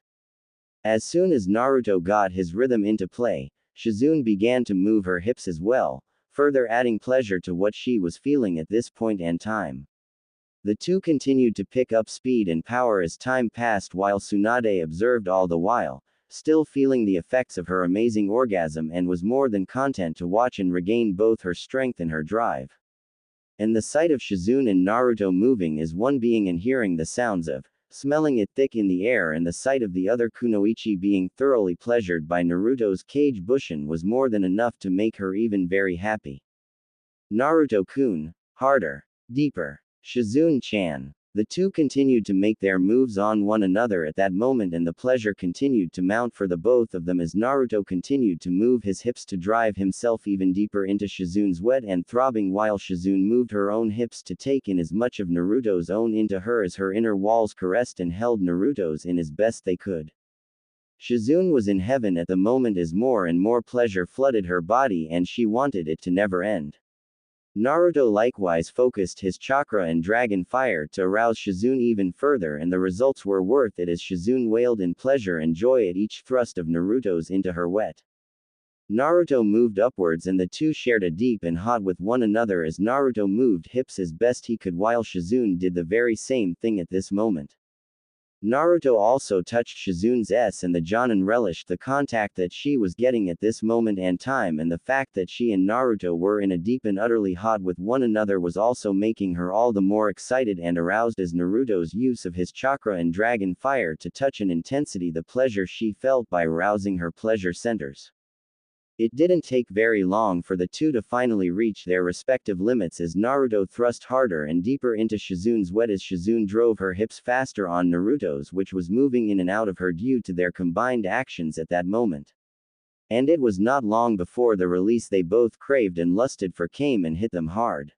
As soon as Naruto got his rhythm into play, Shizune began to move her hips as well, further adding pleasure to what she was feeling at this point and time. The two continued to pick up speed and power as time passed, while Tsunade observed all the while, still feeling the effects of her amazing orgasm, and was more than content to watch and regain both her strength and her drive. And the sight of Shizune and Naruto moving as one being and hearing the sounds of, smelling it thick in the air, and the sight of the other kunoichi being thoroughly pleasured by Naruto's kage bushin was more than enough to make her even very happy. Naruto-kun, harder, deeper. Shizune-chan. The two continued to make their moves on one another at that moment, and the pleasure continued to mount for the both of them as Naruto continued to move his hips to drive himself even deeper into Shizune's wet and throbbing, while Shizune moved her own hips to take in as much of Naruto's own into her as her inner walls caressed and held Naruto's in as best they could. Shizune was in heaven at the moment as more and more pleasure flooded her body, and she wanted it to never end. Naruto likewise focused his chakra and dragon fire to arouse Shizune even further, and the results were worth it as Shizune wailed in pleasure and joy at each thrust of Naruto's into her wet. Naruto moved upwards, and the two shared a deep and hot with one another as Naruto moved hips as best he could, while Shizune did the very same thing at this moment. Naruto also touched Shizune's S, and the Jonin relished the contact that she was getting at this moment and time, and the fact that she and Naruto were in a deep and utterly hot with one another was also making her all the more excited and aroused as Naruto's use of his chakra and dragon fire to touch in intensity the pleasure she felt by arousing her pleasure centers. It didn't take very long for the two to finally reach their respective limits as Naruto thrust harder and deeper into Shizune's wet as Shizune drove her hips faster on Naruto's, which was moving in and out of her due to their combined actions at that moment. And it was not long before the release they both craved and lusted for came and hit them hard.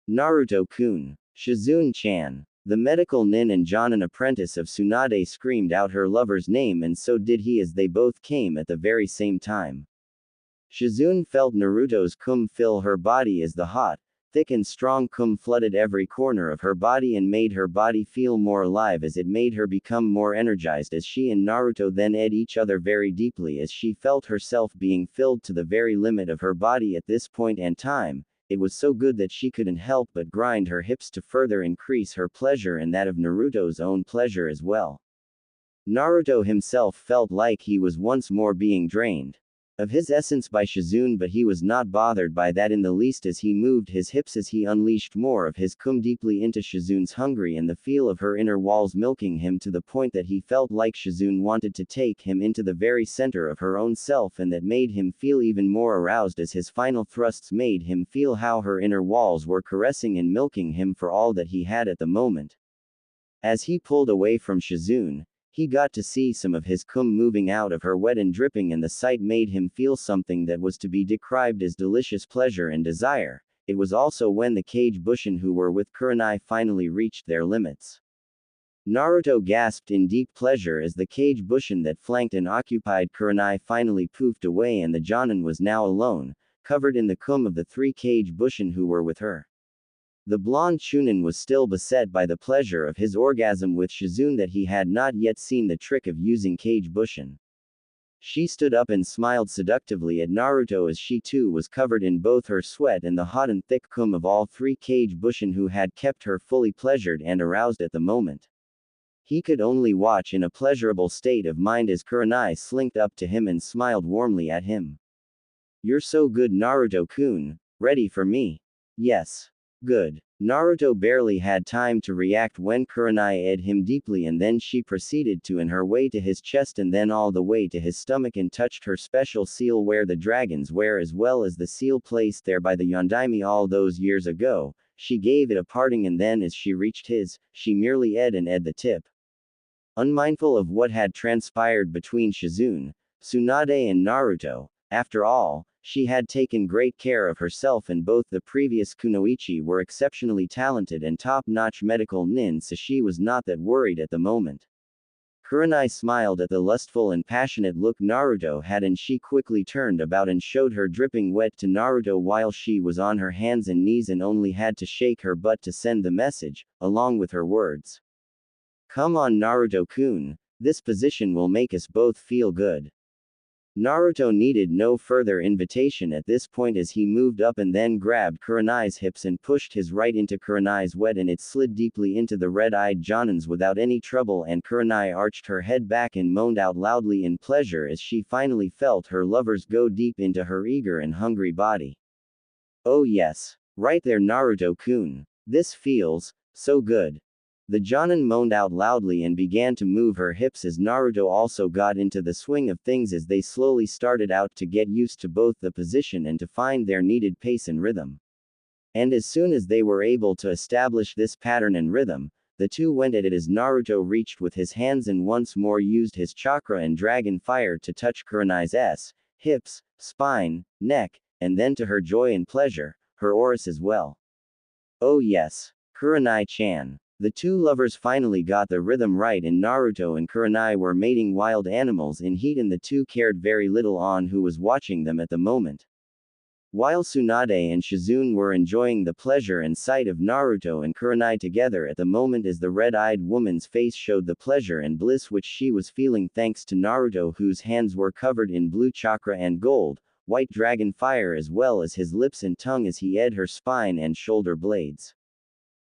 Naruto-kun. Shizune-chan. The medical nin and Jonin apprentice of Tsunade screamed out her lover's name, and so did he as they both came at the very same time. Shizune felt Naruto's cum fill her body as the hot, thick and strong cum flooded every corner of her body and made her body feel more alive as it made her become more energized as she and Naruto then ed each other very deeply as she felt herself being filled to the very limit of her body at this point and time. It was so good that she couldn't help but grind her hips to further increase her pleasure and that of Naruto's own pleasure as well. Naruto himself felt like he was once more being drained of his essence by Shizune, but he was not bothered by that in the least as he moved his hips as he unleashed more of his cum deeply into Shizune's hungry and the feel of her inner walls milking him to the point that he felt like Shizune wanted to take him into the very center of her own self, and that made him feel even more aroused as his final thrusts made him feel how her inner walls were caressing and milking him for all that he had at the moment. As he pulled away from Shizune, he got to see some of his cum moving out of her wet and dripping, and the sight made him feel something that was to be described as delicious pleasure and desire. It was also when the kage bushin who were with Kurenai finally reached their limits. Naruto gasped in deep pleasure as the kage bushin that flanked and occupied Kurenai finally poofed away, and the Jonin was now alone, covered in the cum of the three kage bushin who were with her. The blonde Chunin was still beset by the pleasure of his orgasm with Shizune that he had not yet seen the trick of using kage bushin. She stood up and smiled seductively at Naruto as she too was covered in both her sweat and the hot and thick cum of all three kage bushin who had kept her fully pleasured and aroused at the moment. He could only watch in a pleasurable state of mind as Kurenai slinked up to him and smiled warmly at him. "You're so good, Naruto-kun. Ready for me?" "Yes." "Good." Naruto barely had time to react when Kurenai ed him deeply, and then she proceeded to in her way to his chest and then all the way to his stomach and touched her special seal where the dragons wear, as well as the seal placed there by the Yondaime all those years ago. She gave it a parting, and then as she reached his, she merely ed the tip. Unmindful of what had transpired between Shizune, Tsunade and Naruto, after all, she had taken great care of herself and both the previous kunoichi were exceptionally talented and top-notch medical nin, so she was not that worried at the moment. Kurenai smiled at the lustful and passionate look Naruto had and she quickly turned about and showed her dripping wet to Naruto while she was on her hands and knees and only had to shake her butt to send the message, along with her words. "Come on Naruto-kun, this position will make us both feel good." Naruto needed no further invitation at this point as he moved up and then grabbed Kurenai's hips and pushed his right into Kurenai's wet and it slid deeply into the red-eyed Jonins without any trouble and Kurenai arched her head back and moaned out loudly in pleasure as she finally felt her lovers go deep into her eager and hungry body. "Oh yes. Right there Naruto-kun. This feels so good." The Jonin moaned out loudly and began to move her hips as Naruto also got into the swing of things as they slowly started out to get used to both the position and to find their needed pace and rhythm. And as soon as they were able to establish this pattern and rhythm, the two went at it as Naruto reached with his hands and once more used his chakra and dragon fire to touch Kurenai's hips, spine, neck, and then to her joy and pleasure, her auras as well. "Oh yes. Kurenai-chan." The two lovers finally got the rhythm right and Naruto and Kurenai were mating wild animals in heat and the two cared very little on who was watching them at the moment. While Tsunade and Shizune were enjoying the pleasure and sight of Naruto and Kurenai together at the moment as the red-eyed woman's face showed the pleasure and bliss which she was feeling thanks to Naruto whose hands were covered in blue chakra and gold, white dragon fire as well as his lips and tongue as he ate her spine and shoulder blades.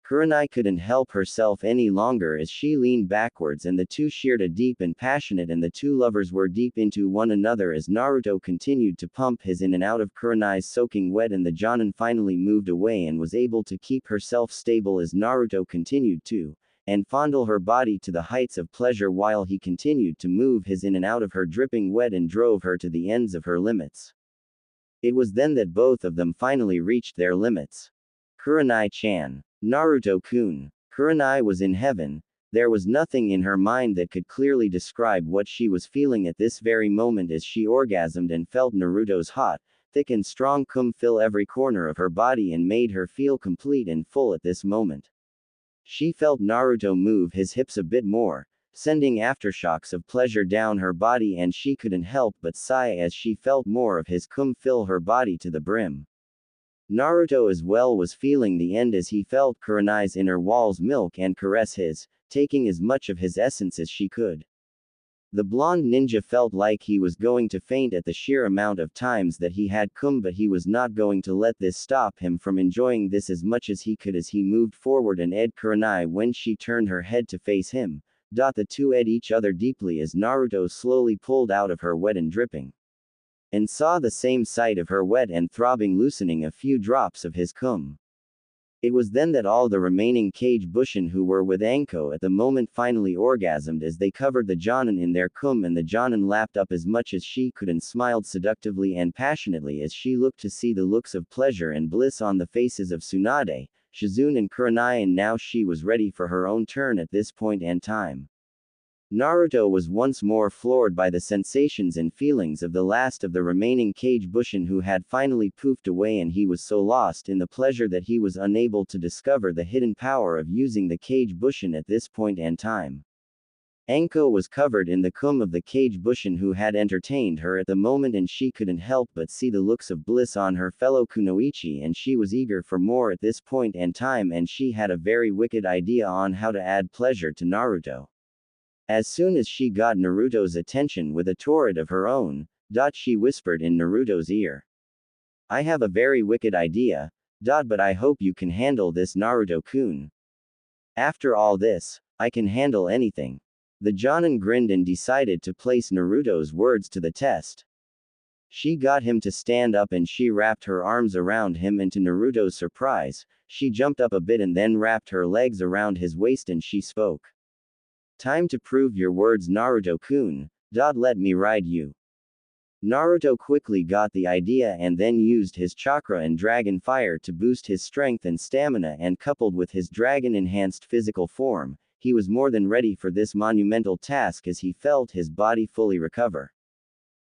Kurenai couldn't help herself any longer as she leaned backwards and the two shared a deep and passionate and the two lovers were deep into one another as Naruto continued to pump his in and out of Kurenai's soaking wet and the Jonin finally moved away and was able to keep herself stable as Naruto continued to and fondle her body to the heights of pleasure while he continued to move his in and out of her dripping wet and drove her to the ends of her limits. It was then that both of them finally reached their limits. Kurenai-chan. Naruto-kun. Kurenai was in heaven. There was nothing in her mind that could clearly describe what she was feeling at this very moment as she orgasmed and felt Naruto's hot, thick and strong cum fill every corner of her body and made her feel complete and full at this moment. She felt Naruto move his hips a bit more, sending aftershocks of pleasure down her body and she couldn't help but sigh as she felt more of his cum fill her body to the brim. Naruto as well was feeling the end as he felt Kurenai's inner walls milk and caress his, taking as much of his essence as she could. The blonde ninja felt like he was going to faint at the sheer amount of times that he had cum but he was not going to let this stop him from enjoying this as much as he could as he moved forward and ed Kurenai when she turned her head to face him. The two ed each other deeply as Naruto slowly pulled out of her wet and dripping. And saw the same sight of her wet and throbbing loosening a few drops of his cum. It was then that all the remaining Kage Bushin who were with Anko at the moment finally orgasmed as they covered the Jonin in their cum and the Jonin lapped up as much as she could and smiled seductively and passionately as she looked to see the looks of pleasure and bliss on the faces of Tsunade, Shizune and Kurenai and now she was ready for her own turn at this point and time. Naruto was once more floored by the sensations and feelings of the last of the remaining Kage Bushin who had finally poofed away and he was so lost in the pleasure that he was unable to discover the hidden power of using the Kage Bushin at this point and time. Anko was covered in the cum of the Kage Bushin who had entertained her at the moment and she couldn't help but see the looks of bliss on her fellow kunoichi and she was eager for more at this point and time and she had a very wicked idea on how to add pleasure to Naruto. As soon as she got Naruto's attention with a torrent of her own, she whispered in Naruto's ear. "I have a very wicked idea, but I hope you can handle this Naruto-kun. After all this, I can handle anything." The Jonin grinned and decided to place Naruto's words to the test. She got him to stand up and she wrapped her arms around him and to Naruto's surprise, she jumped up a bit and then wrapped her legs around his waist and she spoke. "Time to prove your words Naruto-kun, let me ride you." Naruto quickly got the idea and then used his chakra and dragon fire to boost his strength and stamina and coupled with his dragon-enhanced physical form, he was more than ready for this monumental task as he felt his body fully recover.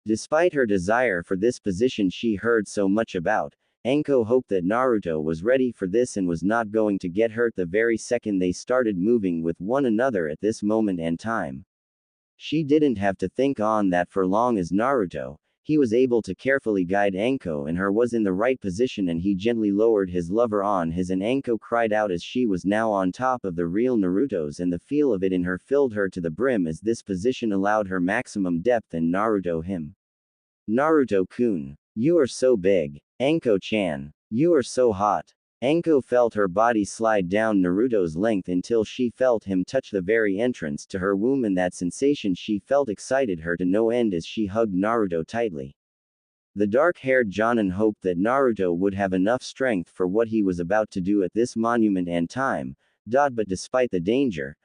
Despite her desire for this position she heard so much about, Anko hoped that Naruto was ready for this and was not going to get hurt the very second they started moving with one another at this moment and time. She didn't have to think on that for long as Naruto. He was able to carefully guide Anko and her was in the right position and he gently lowered his lover on his and Anko cried out as she was now on top of the real Naruto's and the feel of it in her filled her to the brim as this position allowed her maximum depth and Naruto him. Naruto-kun. You are so big. Anko-chan. You are so hot. Anko felt her body slide down Naruto's length until she felt him touch the very entrance to her womb and that sensation she felt excited her to no end as she hugged Naruto tightly. The dark-haired Jonin hoped that Naruto would have enough strength for what he was about to do at this monument and time, but despite the danger,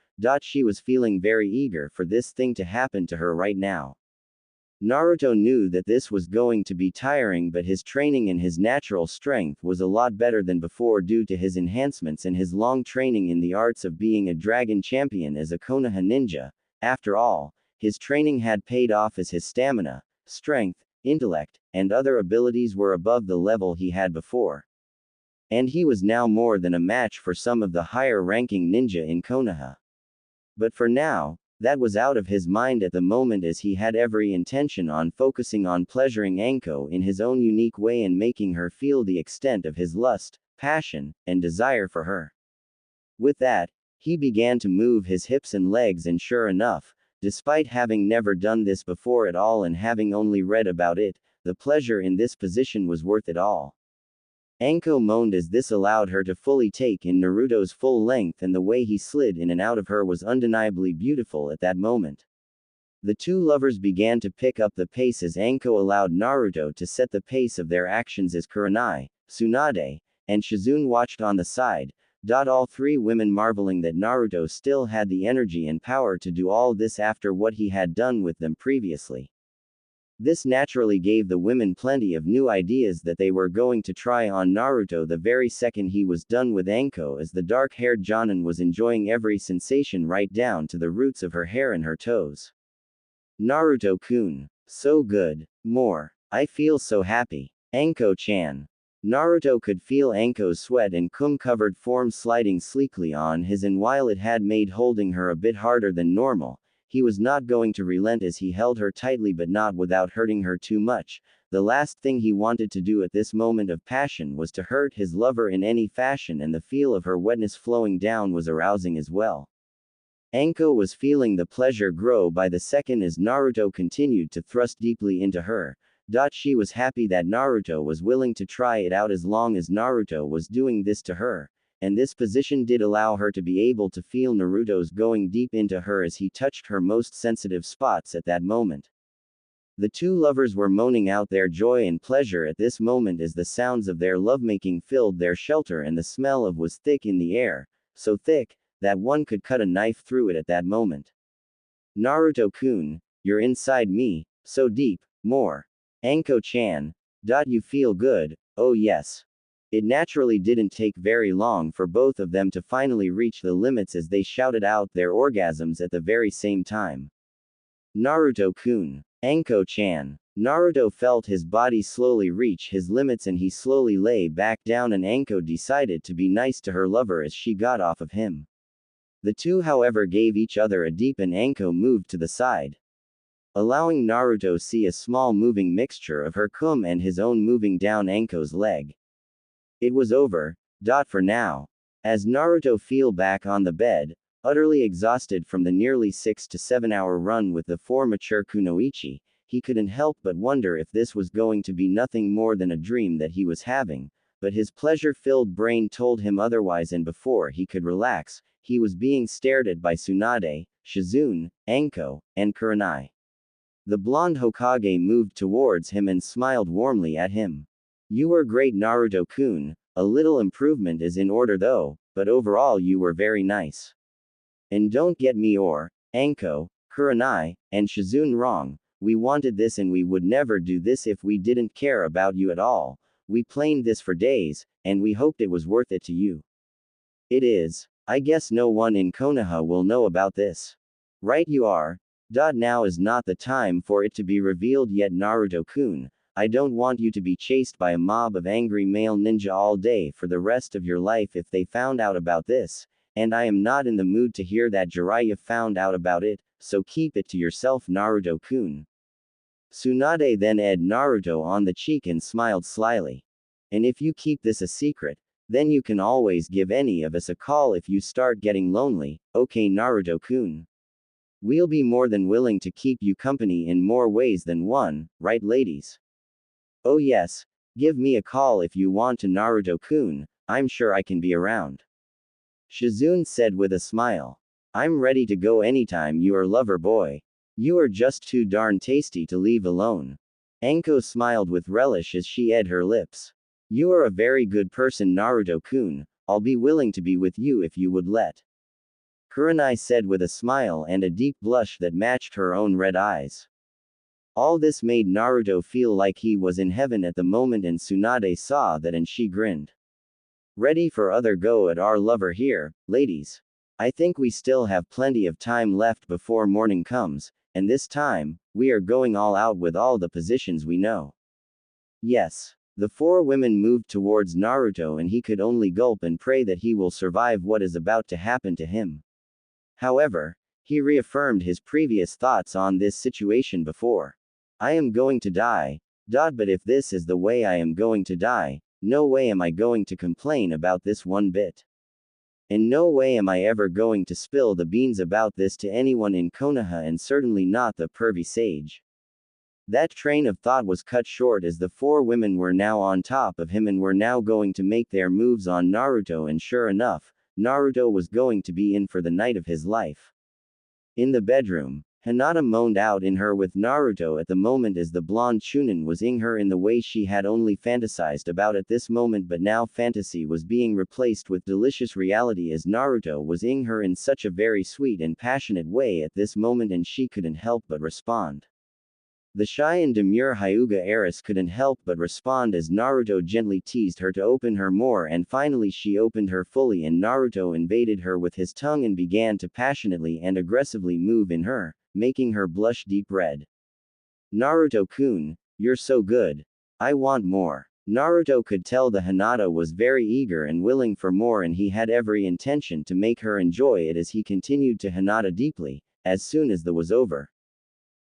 she was feeling very eager for this thing to happen to her right now. Naruto knew that this was going to be tiring but his training and his natural strength was a lot better than before due to his enhancements and his long training in the arts of being a dragon champion as a Konoha ninja. After all, his training had paid off as his stamina, strength, intellect, and other abilities were above the level he had before. And he was now more than a match for some of the higher-ranking ninja in Konoha. But for now, that was out of his mind at the moment as he had every intention on focusing on pleasuring Anko in his own unique way and making her feel the extent of his lust, passion, and desire for her. With that, he began to move his hips and legs and sure enough, despite having never done this before at all and having only read about it, the pleasure in this position was worth it all. Anko moaned as this allowed her to fully take in Naruto's full length and the way he slid in and out of her was undeniably beautiful at that moment. The two lovers began to pick up the pace as Anko allowed Naruto to set the pace of their actions as Kurenai, Tsunade, and Shizune watched on the side, all three women marveling that Naruto still had the energy and power to do all this after what he had done with them previously. This naturally gave the women plenty of new ideas that they were going to try on Naruto the very second he was done with Anko as the dark-haired Jonin was enjoying every sensation right down to the roots of her hair and her toes. Naruto-kun. So good. More. I feel so happy. Anko-chan. Naruto could feel Anko's sweat and cum-covered form sliding sleekly on his and while it had made holding her a bit harder than normal, he was not going to relent as he held her tightly but not without hurting her too much. The last thing he wanted to do at this moment of passion was to hurt his lover in any fashion and the feel of her wetness flowing down was arousing as well. Anko was feeling the pleasure grow by the second as Naruto continued to thrust deeply into her. She was happy that Naruto was willing to try it out as long as Naruto was doing this to her. And this position did allow her to be able to feel Naruto's going deep into her as he touched her most sensitive spots at that moment. The two lovers were moaning out their joy and pleasure at this moment as the sounds of their lovemaking filled their shelter and the smell of was thick in the air, so thick, that one could cut a knife through it at that moment. Naruto-kun, you're inside me, so deep, more. Anko-chan. You feel good, oh yes. It naturally didn't take very long for both of them to finally reach the limits as they shouted out their orgasms at the very same time. Naruto-kun. Anko-chan. Naruto felt his body slowly reach his limits and he slowly lay back down and Anko decided to be nice to her lover as she got off of him. The two however gave each other a deep and Anko moved to the side, allowing Naruto see a small moving mixture of her cum and his own moving down Anko's leg. It was over, for now. As Naruto fell back on the bed, utterly exhausted from the nearly 6 to 7 hour run with the four mature kunoichi, he couldn't help but wonder if this was going to be nothing more than a dream that he was having, but his pleasure-filled brain told him otherwise and before he could relax, he was being stared at by Tsunade, Shizune, Anko, and Kurenai. The blonde Hokage moved towards him and smiled warmly at him. You were great Naruto-kun, a little improvement is in order though, but overall you were very nice. And don't get me or, Anko, Kurenai, and Shizune wrong, we wanted this and we would never do this if we didn't care about you at all, we planned this for days, and we hoped it was worth it to you. It is. I guess no one in Konoha will know about this. Right you are. Now is not the time for it to be revealed yet, Naruto-kun. I don't want you to be chased by a mob of angry male ninja all day for the rest of your life if they found out about this, and I am not in the mood to hear that Jiraiya found out about it, so keep it to yourself, Naruto-kun. Tsunade then edged Naruto on the cheek and smiled slyly. And if you keep this a secret, then you can always give any of us a call if you start getting lonely, okay, Naruto-kun? We'll be more than willing to keep you company in more ways than one, right, ladies? Oh yes, give me a call if you want to, Naruto-kun, I'm sure I can be around. Shizune said with a smile. I'm ready to go anytime, your lover boy. You are just too darn tasty to leave alone. Anko smiled with relish as she edged her lips. You are a very good person, Naruto-kun, I'll be willing to be with you if you would let. Kurenai said with a smile and a deep blush that matched her own red eyes. All this made Naruto feel like he was in heaven at the moment, and Tsunade saw that and she grinned. Ready for other go at our lover here, ladies? I think we still have plenty of time left before morning comes, and this time, we are going all out with all the positions we know. Yes. The four women moved towards Naruto and he could only gulp and pray that he will survive what is about to happen to him. However, he reaffirmed his previous thoughts on this situation before. I am going to die. But if this is the way I am going to die, no way am I going to complain about this one bit. In no way am I ever going to spill the beans about this to anyone in Konoha, and certainly not the pervy sage. That train of thought was cut short as the four women were now on top of him and were now going to make their moves on Naruto, and sure enough, Naruto was going to be in for the night of his life. In the bedroom, Hinata moaned out in her with Naruto at the moment as the blonde Chunin was ing her in the way she had only fantasized about at this moment, but now fantasy was being replaced with delicious reality as Naruto was ing her in such a very sweet and passionate way at this moment, and she couldn't help but respond. The shy and demure Hyuga heiress couldn't help but respond as Naruto gently teased her to open her more, and finally she opened her fully and Naruto invaded her with his tongue and began to passionately and aggressively move in her, making her blush deep red. Naruto-kun, you're so good. I want more. Naruto could tell the Hinata was very eager and willing for more, and he had every intention to make her enjoy it as he continued to Hinata deeply. As soon as the was over,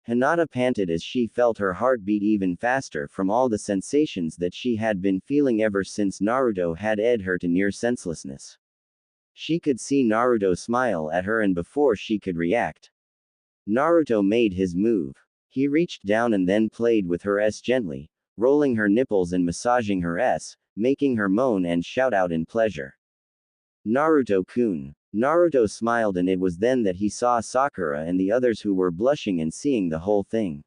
Hinata panted as she felt her heart beat even faster from all the sensations that she had been feeling ever since Naruto had edged her to near senselessness. She could see Naruto smile at her, and before she could react, Naruto made his move. He reached down and then played with her s gently, rolling her nipples and massaging her s, making her moan and shout out in pleasure. Naruto-kun. Naruto smiled, and it was then that he saw Sakura and the others who were blushing and seeing the whole thing.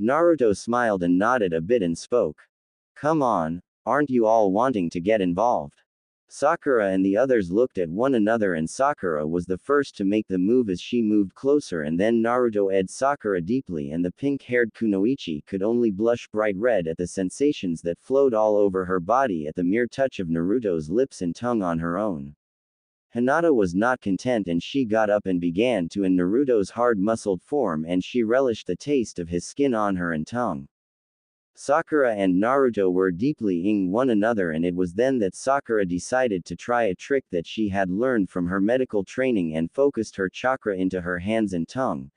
Naruto smiled and nodded a bit and spoke. Come on, aren't you all wanting to get involved? Sakura and the others looked at one another, and Sakura was the first to make the move as she moved closer, and then Naruto edged Sakura deeply, and the pink-haired Kunoichi could only blush bright red at the sensations that flowed all over her body at the mere touch of Naruto's lips and tongue on her own. Hinata was not content, and she got up and began to in Naruto's hard-muscled form, and she relished the taste of his skin on her and tongue. Sakura and Naruto were deeply ing one another, and it was then that Sakura decided to try a trick that she had learned from her medical training and focused her chakra into her hands and tongue.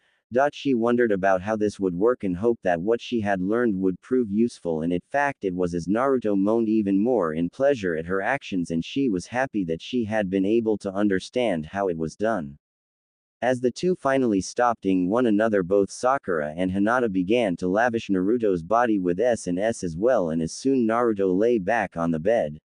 She wondered about how this would work and hoped that what she had learned would prove useful, and in fact it was, as Naruto moaned even more in pleasure at her actions, and she was happy that she had been able to understand how it was done. As the two finally stopped ing one another, both Sakura and Hinata began to lavish Naruto's body with S and S as well, and as soon Naruto lay back on the bed,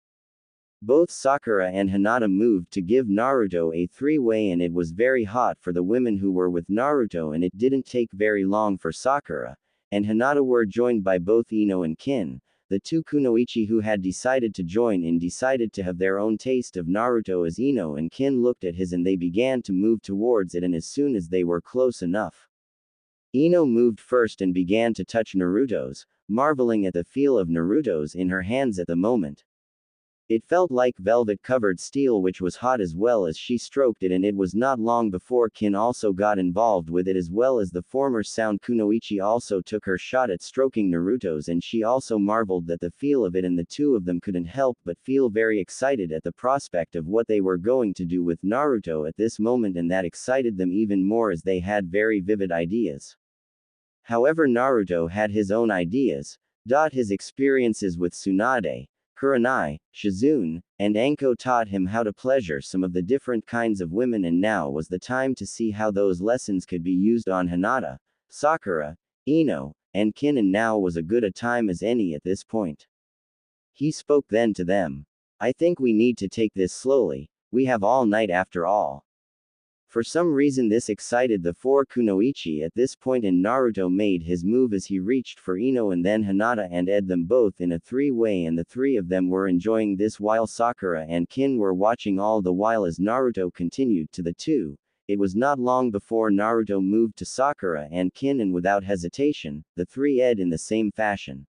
both Sakura and Hinata moved to give Naruto a three-way, and it was very hot for the women who were with Naruto, and it didn't take very long for Sakura and Hinata were joined by both Ino and Kin. The two Kunoichi who had decided to join in decided to have their own taste of Naruto as Ino and Kin looked at his, and they began to move towards it, and as soon as they were close enough, Ino moved first and began to touch Naruto's, marveling at the feel of Naruto's in her hands at the moment. It felt like velvet-covered steel which was hot as well as she stroked it, and it was not long before Kin also got involved with it, as well as the former sound Kunoichi also took her shot at stroking Naruto's, and she also marveled at the feel of it, and the two of them couldn't help but feel very excited at the prospect of what they were going to do with Naruto at this moment, and that excited them even more as they had very vivid ideas. However, Naruto had his own ideas. His experiences with Tsunade, Kurenai, Shizune, and Anko taught him how to pleasure some of the different kinds of women, and now was the time to see how those lessons could be used on Hinata, Sakura, Ino, and Kin, and now was a good a time as any at this point. He spoke then to them. I think we need to take this slowly, we have all night after all. For some reason this excited the four Kunoichi at this point, and Naruto made his move as he reached for Ino and then Hinata and Ed them both in a three-way, and the three of them were enjoying this while Sakura and Kin were watching all the while as Naruto continued to the two. It was not long before Naruto moved to Sakura and Kin, and without hesitation, the three Ed in the same fashion.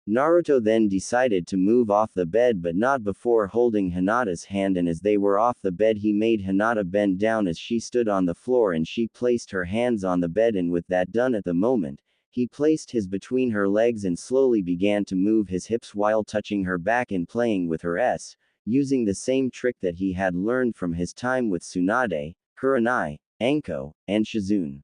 Naruto then decided to move off the bed, but not before holding Hinata's hand, and as they were off the bed he made Hinata bend down as she stood on the floor, and she placed her hands on the bed, and with that done at the moment, he placed his between her legs and slowly began to move his hips while touching her back and playing with her using the same trick that he had learned from his time with Tsunade, Kurenai, Anko, and Shizune.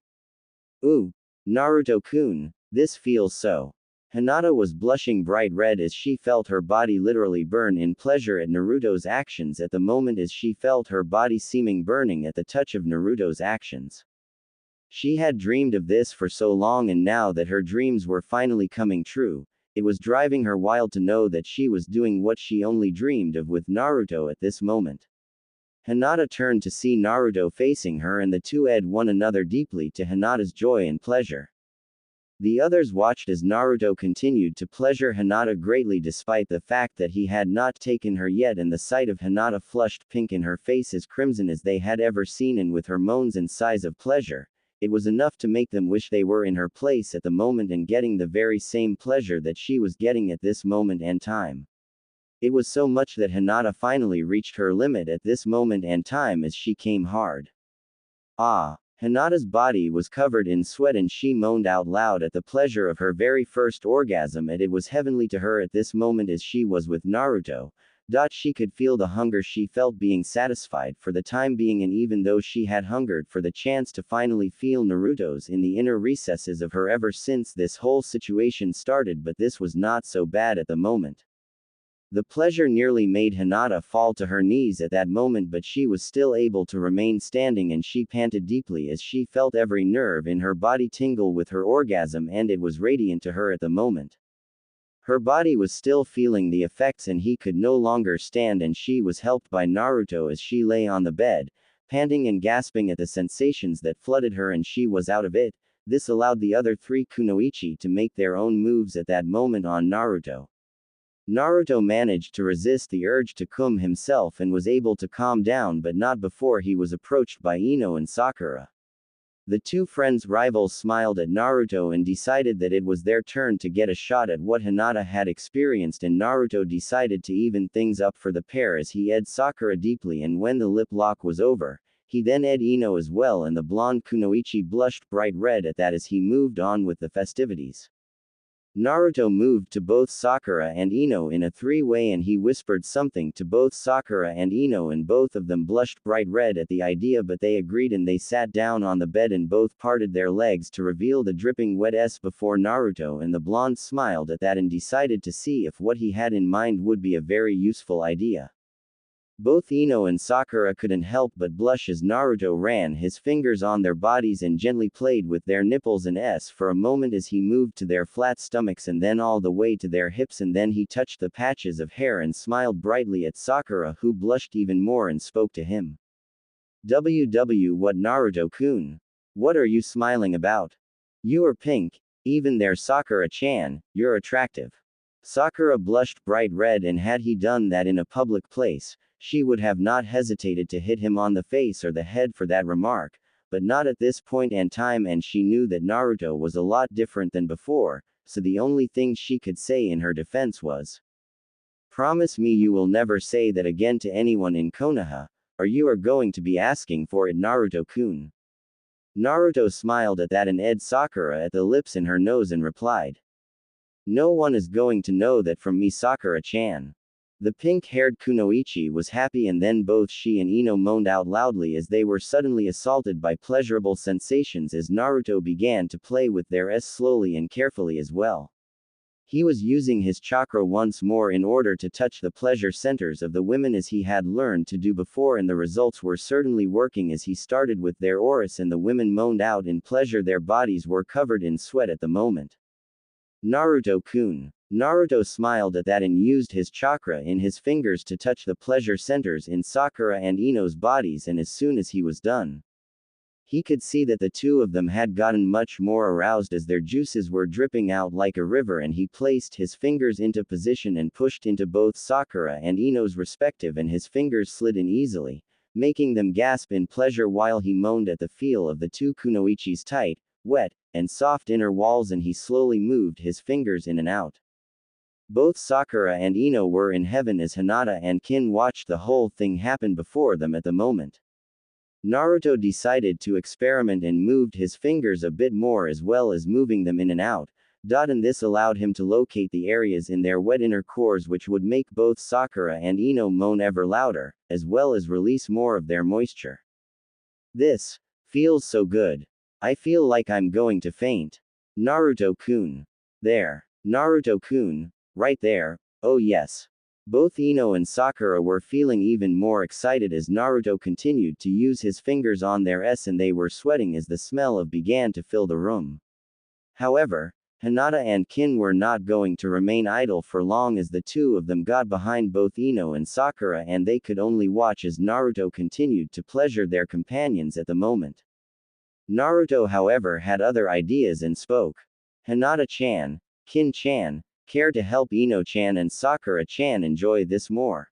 Ooh, Naruto-kun, this feels so. Hinata was blushing bright red as she felt her body literally burn in pleasure at Naruto's actions at the moment, as she felt her body seeming burning at the touch of Naruto's actions. She had dreamed of this for so long, and now that her dreams were finally coming true, it was driving her wild to know that she was doing what she only dreamed of with Naruto at this moment. Hinata turned to see Naruto facing her, and the two ed one another deeply to Hinata's joy and pleasure. The others watched as Naruto continued to pleasure Hinata greatly despite the fact that he had not taken her yet, and the sight of Hinata flushed pink and her face as crimson as they had ever seen, and with her moans and sighs of pleasure, it was enough to make them wish they were in her place at the moment and getting the very same pleasure that she was getting at this moment and time. It was so much that Hinata finally reached her limit at this moment and time as she came hard. Hinata's body was covered in sweat and she moaned out loud at the pleasure of her very first orgasm, and it was heavenly to her at this moment as she was with Naruto. She could feel the hunger she felt being satisfied for the time being, and even though she had hungered for the chance to finally feel Naruto's in the inner recesses of her ever since this whole situation started, but this was not so bad at the moment. The pleasure nearly made Hinata fall to her knees at that moment, but she was still able to remain standing, and she panted deeply as she felt every nerve in her body tingle with her orgasm, and it was radiant to her at the moment. Her body was still feeling the effects, and he could no longer stand, and she was helped by Naruto as she lay on the bed, panting and gasping at the sensations that flooded her, and she was out of it. This allowed the other three Kunoichi to make their own moves at that moment on Naruto. Naruto managed to resist the urge to come himself and was able to calm down, but not before he was approached by Ino and Sakura. The two friends rivals smiled at Naruto and decided that it was their turn to get a shot at what Hinata had experienced, and Naruto decided to even things up for the pair as he ed Sakura deeply, and when the lip lock was over, he then ed Ino as well, and the blonde Kunoichi blushed bright red at that as he moved on with the festivities. Naruto moved to both Sakura and Ino in a three-way, and he whispered something to both Sakura and Ino, and both of them blushed bright red at the idea, but they agreed and they sat down on the bed and both parted their legs to reveal the dripping wet s before Naruto, and the blonde smiled at that and decided to see if what he had in mind would be a very useful idea. Both Ino and Sakura couldn't help but blush as Naruto ran his fingers on their bodies and gently played with their nipples and for a moment as he moved to their flat stomachs and then all the way to their hips, and then he touched the patches of hair and smiled brightly at Sakura, who blushed even more and spoke to him. What, Naruto-kun? What are you smiling about? You are pink. Even there, Sakura-chan, you're attractive. Sakura blushed bright red, and had he done that in a public place, she would have not hesitated to hit him on the face or the head for that remark, but not at this point and time, and she knew that Naruto was a lot different than before, so the only thing she could say in her defense was, Promise me you will never say that again to anyone in Konoha, or you are going to be asking for it, Naruto-kun. Naruto smiled at that and edged Sakura at the lips in her nose and replied. No one is going to know that from me, Sakura-chan. The pink-haired Kunoichi was happy, and then both she and Ino moaned out loudly as they were suddenly assaulted by pleasurable sensations as Naruto began to play with theirs slowly and carefully as well. He was using his chakra once more in order to touch the pleasure centers of the women as he had learned to do before, and the results were certainly working as he started with their auras and the women moaned out in pleasure. Their bodies were covered in sweat at the moment. Naruto-kun. Naruto smiled at that and used his chakra in his fingers to touch the pleasure centers in Sakura and Ino's bodies, and as soon as he was done, he could see that the two of them had gotten much more aroused as their juices were dripping out like a river, and he placed his fingers into position and pushed into both Sakura and Ino's respective, and his fingers slid in easily, making them gasp in pleasure while he moaned at the feel of the two Kunoichi's tight, wet, and soft inner walls, and he slowly moved his fingers in and out. Both Sakura and Ino were in heaven as Hinata and Kin watched the whole thing happen before them at the moment. Naruto decided to experiment and moved his fingers a bit more as well as moving them in and out, and this allowed him to locate the areas in their wet inner cores which would make both Sakura and Ino moan ever louder, as well as release more of their moisture. This feels so good. I feel like I'm going to faint. Naruto-kun. There. Naruto-kun. Right there. Oh yes. Both Ino and Sakura were feeling even more excited as Naruto continued to use his fingers on their s, and they were sweating as the smell of began to fill the room. However, Hinata and Kin were not going to remain idle for long as the two of them got behind both Ino and Sakura, and they could only watch as Naruto continued to pleasure their companions at the moment. Naruto, however, had other ideas and spoke. Hinata-chan, Kin-chan, care to help Ino-chan and Sakura-chan enjoy this more?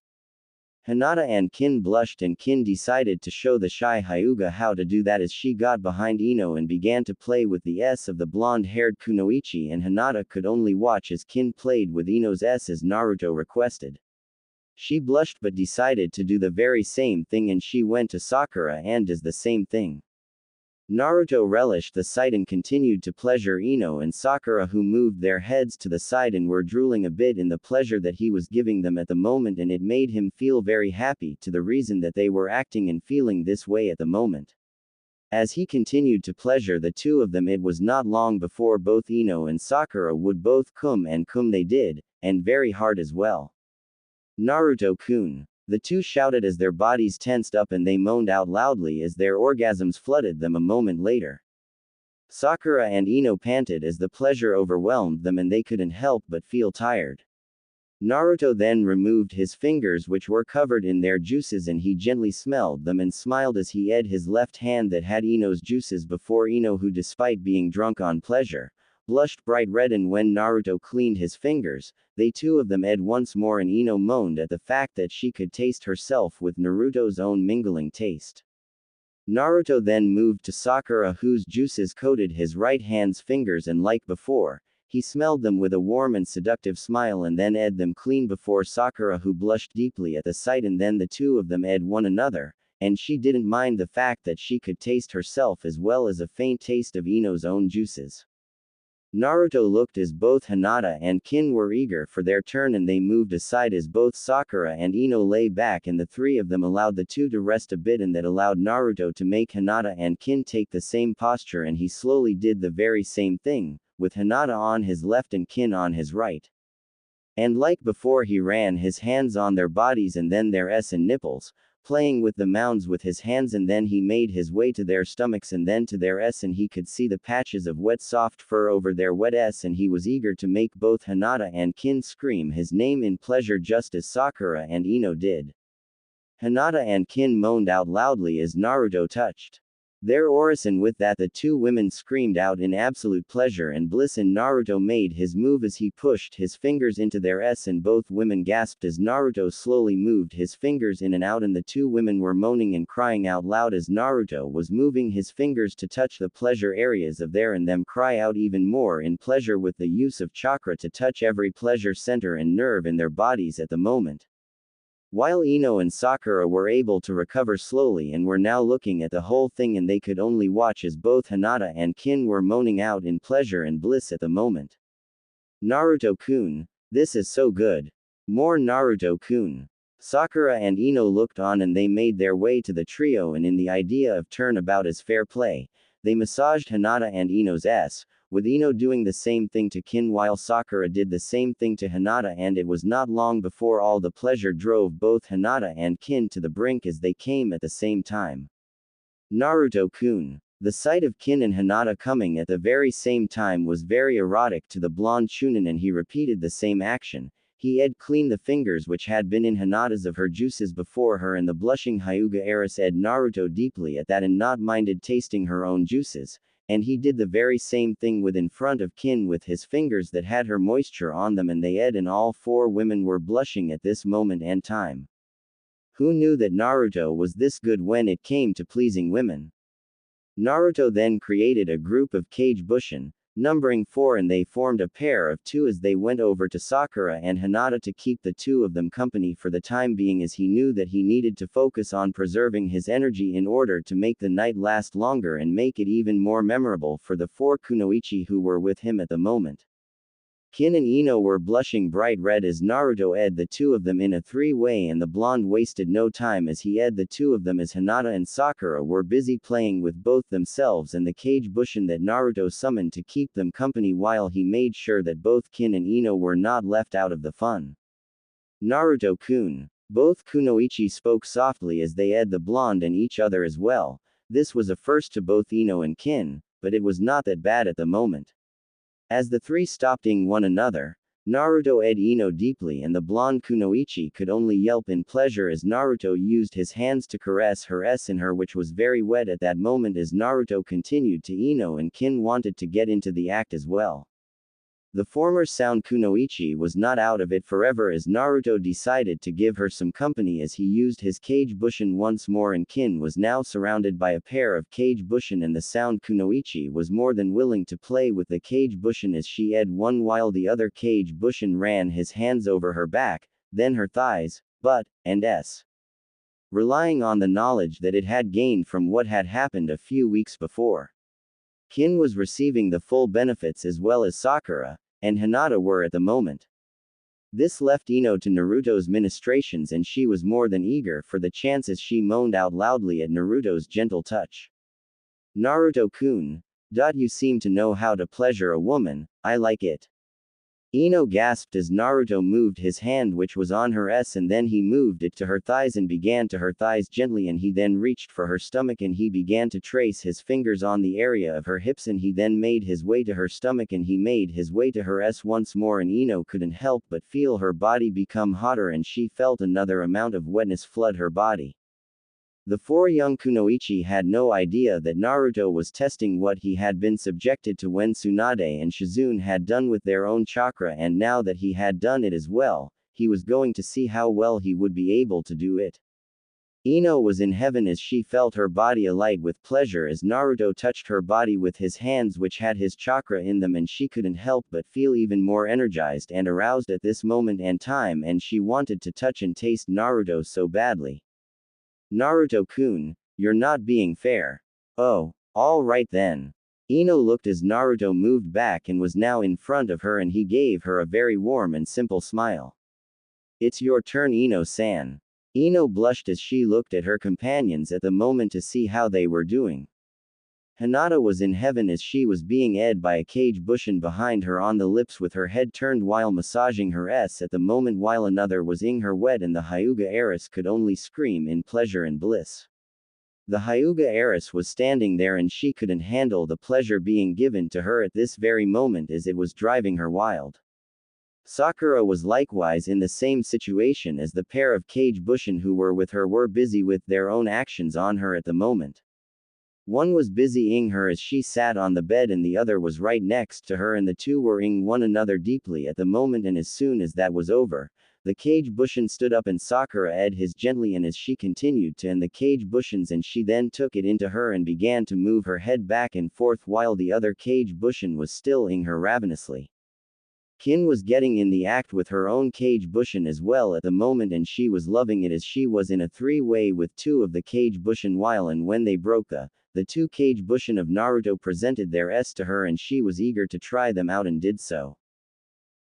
Hinata and Kin blushed, and Kin decided to show the shy Hyuga how to do that as she got behind Ino and began to play with the s of the blonde-haired Kunoichi, and Hinata could only watch as Kin played with Ino's s as Naruto requested. She blushed but decided to do the very same thing, and she went to Sakura and does the same thing. Naruto relished the sight and continued to pleasure Ino and Sakura, who moved their heads to the side and were drooling a bit in the pleasure that he was giving them at the moment, and it made him feel very happy to the reason that they were acting and feeling this way at the moment. As he continued to pleasure the two of them, it was not long before both Ino and Sakura would both come, and come they did, and very hard as well. Naruto-kun. The two shouted as their bodies tensed up and they moaned out loudly as their orgasms flooded them a moment later. Sakura and Ino panted as the pleasure overwhelmed them and they couldn't help but feel tired. Naruto then removed his fingers which were covered in their juices, and he gently smelled them and smiled as he ate his left hand that had Ino's juices before Ino, who despite being drunk on pleasure, blushed bright red, and when Naruto cleaned his fingers, they two of them ed once more, and Ino moaned at the fact that she could taste herself with Naruto's own mingling taste. Naruto then moved to Sakura, whose juices coated his right hand's fingers, and like before, he smelled them with a warm and seductive smile and then ed them clean before Sakura, who blushed deeply at the sight, and then the two of them ed one another, and she didn't mind the fact that she could taste herself as well as a faint taste of Ino's own juices. Naruto looked as both Hinata and Kin were eager for their turn, and they moved aside as both Sakura and Ino lay back, and the three of them allowed the two to rest a bit, and that allowed Naruto to make Hinata and Kin take the same posture, and he slowly did the very same thing, with Hinata on his left and Kin on his right. And like before, he ran his hands on their bodies and then their s and nipples, playing with the mounds with his hands, and then he made his way to their stomachs and then to their s, and he could see the patches of wet soft fur over their wet s, and he was eager to make both Hinata and Kin scream his name in pleasure just as Sakura and Ino did. Hinata and Kin moaned out loudly as Naruto touched Their orison with that the two women screamed out in absolute pleasure and bliss, and Naruto made his move as he pushed his fingers into their S, and both women gasped as Naruto slowly moved his fingers in and out, and the two women were moaning and crying out loud as Naruto was moving his fingers to touch the pleasure areas of their and them cry out even more in pleasure with the use of chakra to touch every pleasure center and nerve in their bodies at the moment. While Ino and Sakura were able to recover slowly and were now looking at the whole thing, and they could only watch as both Hinata and Kin were moaning out in pleasure and bliss at the moment. Naruto-kun, this is so good. More Naruto-kun. Sakura and Ino looked on, and they made their way to the trio, and in the idea of turnabout as fair play, they massaged Hinata and Ino's S, with Ino doing the same thing to Kin while Sakura did the same thing to Hinata, and it was not long before all the pleasure drove both Hinata and Kin to the brink as they came at the same time. Naruto-kun. The sight of Kin and Hinata coming at the very same time was very erotic to the blonde Chunin, and he repeated the same action. He ed clean the fingers which had been in Hinata's of her juices before her, and the blushing Hyuga heiress ed Naruto deeply at that and not minded tasting her own juices. And he did the very same thing with in front of Kin with his fingers that had her moisture on them, and they ed, and all four women were blushing at this moment and time. Who knew that Naruto was this good when it came to pleasing women? Naruto then created a group of Kage Bushin, numbering 4, and they formed a pair of 2 as they went over to Sakura and Hinata to keep the two of them company for the time being, as he knew that he needed to focus on preserving his energy in order to make the night last longer and make it even more memorable for the 4 kunoichi who were with him at the moment. Kin and Ino were blushing bright red as Naruto ed the two of them in a three-way, and the blonde wasted no time as he ed the two of them as Hinata and Sakura were busy playing with both themselves and the Kage Bushin that Naruto summoned to keep them company, while he made sure that both Kin and Ino were not left out of the fun. Naruto-kun. Both kunoichi spoke softly as they ed the blonde and each other as well. This was a first to both Ino and Kin, but it was not that bad at the moment. As the three stopped ing one another, Naruto ed Ino deeply, and the blonde kunoichi could only yelp in pleasure as Naruto used his hands to caress her S in her, which was very wet at that moment as Naruto continued to Ino, and Kin wanted to get into the act as well. The former sound kunoichi was not out of it forever as Naruto decided to give her some company as he used his Kage Bushin once more, and Kin was now surrounded by a pair of Kage Bushin, and the sound kunoichi was more than willing to play with the Kage Bushin as she ed one while the other Kage Bushin ran his hands over her back, then her thighs, butt, and S. Relying on the knowledge that it had gained from what had happened a few weeks before. Kin was receiving the full benefits as well as Sakura and Hinata were at the moment. This left Ino to Naruto's ministrations, and she was more than eager for the chance as she moaned out loudly at Naruto's gentle touch. Naruto-kun. You seem to know how to pleasure a woman, I like it. Ino gasped as Naruto moved his hand which was on her S, and then he moved it to her thighs and began to her thighs gently, and he then reached for her stomach and he began to trace his fingers on the area of her hips, and he then made his way to her stomach and he made his way to her S once more, and Ino couldn't help but feel her body become hotter and she felt another amount of wetness flood her body. The 4 young kunoichi had no idea that Naruto was testing what he had been subjected to when Tsunade and Shizune had done with their own chakra, and now that he had done it as well, he was going to see how well he would be able to do it. Ino was in heaven as she felt her body alight with pleasure as Naruto touched her body with his hands which had his chakra in them, and she couldn't help but feel even more energized and aroused at this moment and time, and she wanted to touch and taste Naruto so badly. Naruto-kun, you're not being fair. Oh, all right then. Ino looked as Naruto moved back and was now in front of her, and he gave her a very warm and simple smile. It's your turn, Ino-san. Ino blushed as she looked at her companions at the moment to see how they were doing. Hinata was in heaven as she was being ed by a Kage Bushin behind her on the lips with her head turned while massaging her S at the moment, while another was ing her wet, and the Hyuga heiress could only scream in pleasure and bliss. The Hyuga heiress was standing there and she couldn't handle the pleasure being given to her at this very moment as it was driving her wild. Sakura was likewise in the same situation as the pair of Kage Bushin who were with her were busy with their own actions on her at the moment. One was busy-ing her as she sat on the bed and the other was right next to her and the two were ing one another deeply at the moment and as soon as that was over, the cage bushin stood up and Sakura ed his gently and as she continued to end the cage bushins and she then took it into her and began to move her head back and forth while the other cage bushin was still ing her ravenously. Kin was getting in the act with her own cage bushin as well at the moment and she was loving it as she was in a three-way with two of the cage bushin while and when they broke the two cage bushin of Naruto presented their s to her and she was eager to try them out and did so.